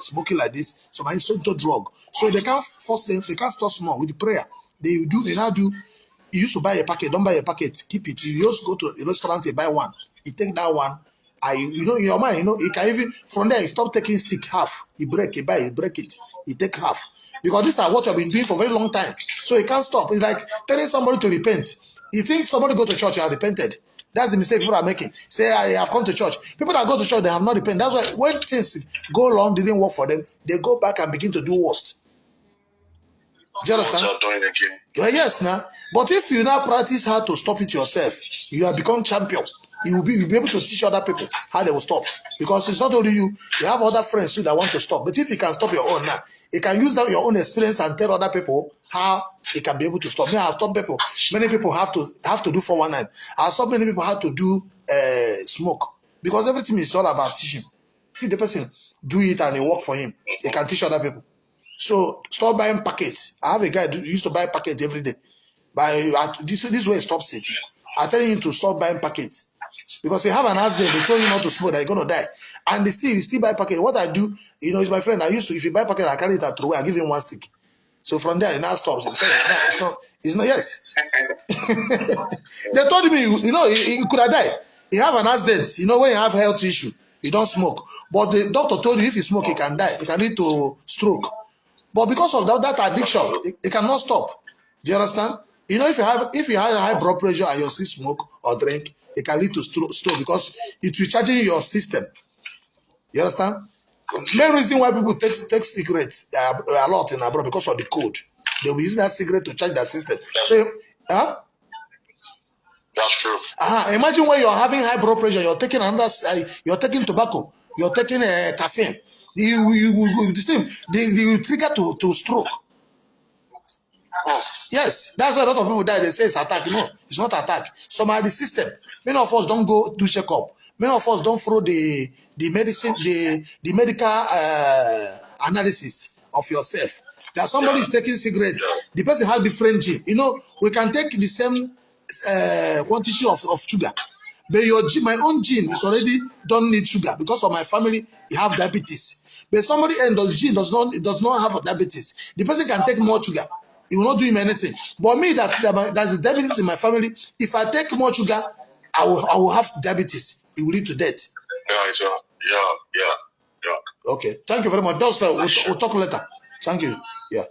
smoking like this, some are into drug. So they can't force them, they can't stop small with the prayer. They now do. You used to buy a packet, don't buy a packet, keep it. You just go to a restaurant, you buy one, you take that one. In your mind, you can even from there you stop taking stick half. You break, you buy, you break it, you take half. Because these are what you've been doing for a very long time. So you can't stop. It's like telling somebody to repent. You think somebody go to church, you have repented. That's the mistake people are making. Say, I have come to church. People that go to church, they have not repented. That's why when things go long, didn't work for them, they go back and begin to do worst. Do you understand? Yes, now. But if you now practice how to stop it yourself, you have become champion. You'll be able to teach other people how they will stop. Because it's not only you have other friends too that want to stop. But if you can stop your own now, you can use that your own experience and tell other people how you can be able to stop. Now, I'll stop people. Many people have to do 419. I'll stop many people how to do smoke. Because everything is all about teaching. If the person do it and it work for him, he can teach other people. So stop buying packets. I have a guy who used to buy packets every day. This way he stops it. I'm telling you to stop buying packets. Because you have an accident, they told you not to smoke, that you're gonna die. And you still buy packet. What I do, it's my friend. I used to, if you buy packet, I carry it out through, I give him one stick. So from there, it now stops. He said, no, it's not, yes. They told me, he could have died. He have an accident. When you have health issue, you don't smoke. But the doctor told you if you smoke, he can die. He can lead to stroke. But because of that addiction, it cannot stop. Do you understand? If you have high blood pressure and you still smoke or drink, it can lead to stroke because it's recharging your system. You understand? Main reason why people take cigarettes a lot in abroad because of the code. They will use that cigarette to charge their system. So, That's true. Imagine when you're having high blood pressure, you're taking you're taking tobacco, you're taking caffeine. You trigger to stroke. Yes, that's why a lot of people die. They say it's attack. No, it's not attack. Some are the system. Many of us don't go do checkup. Many of us don't follow the medicine, the medical analysis of yourself. That somebody is taking cigarette. The person has different gene. We can take the same quantity of sugar. But my own gene is already don't need sugar because of my family. You have diabetes. But somebody else's gene does not have diabetes. The person can take more sugar. It will not do him anything. But me, there's diabetes in my family. If I take more sugar, I will have diabetes. It will lead to death. Yeah. Okay. Thank you very much. We'll talk later. Thank you. Yeah.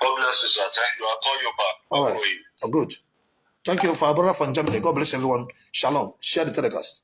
God bless you, sir. Thank you. I'll call you back. All right. Oh, good. Thank you for our brother from Germany. God bless everyone. Shalom. Share the telecast.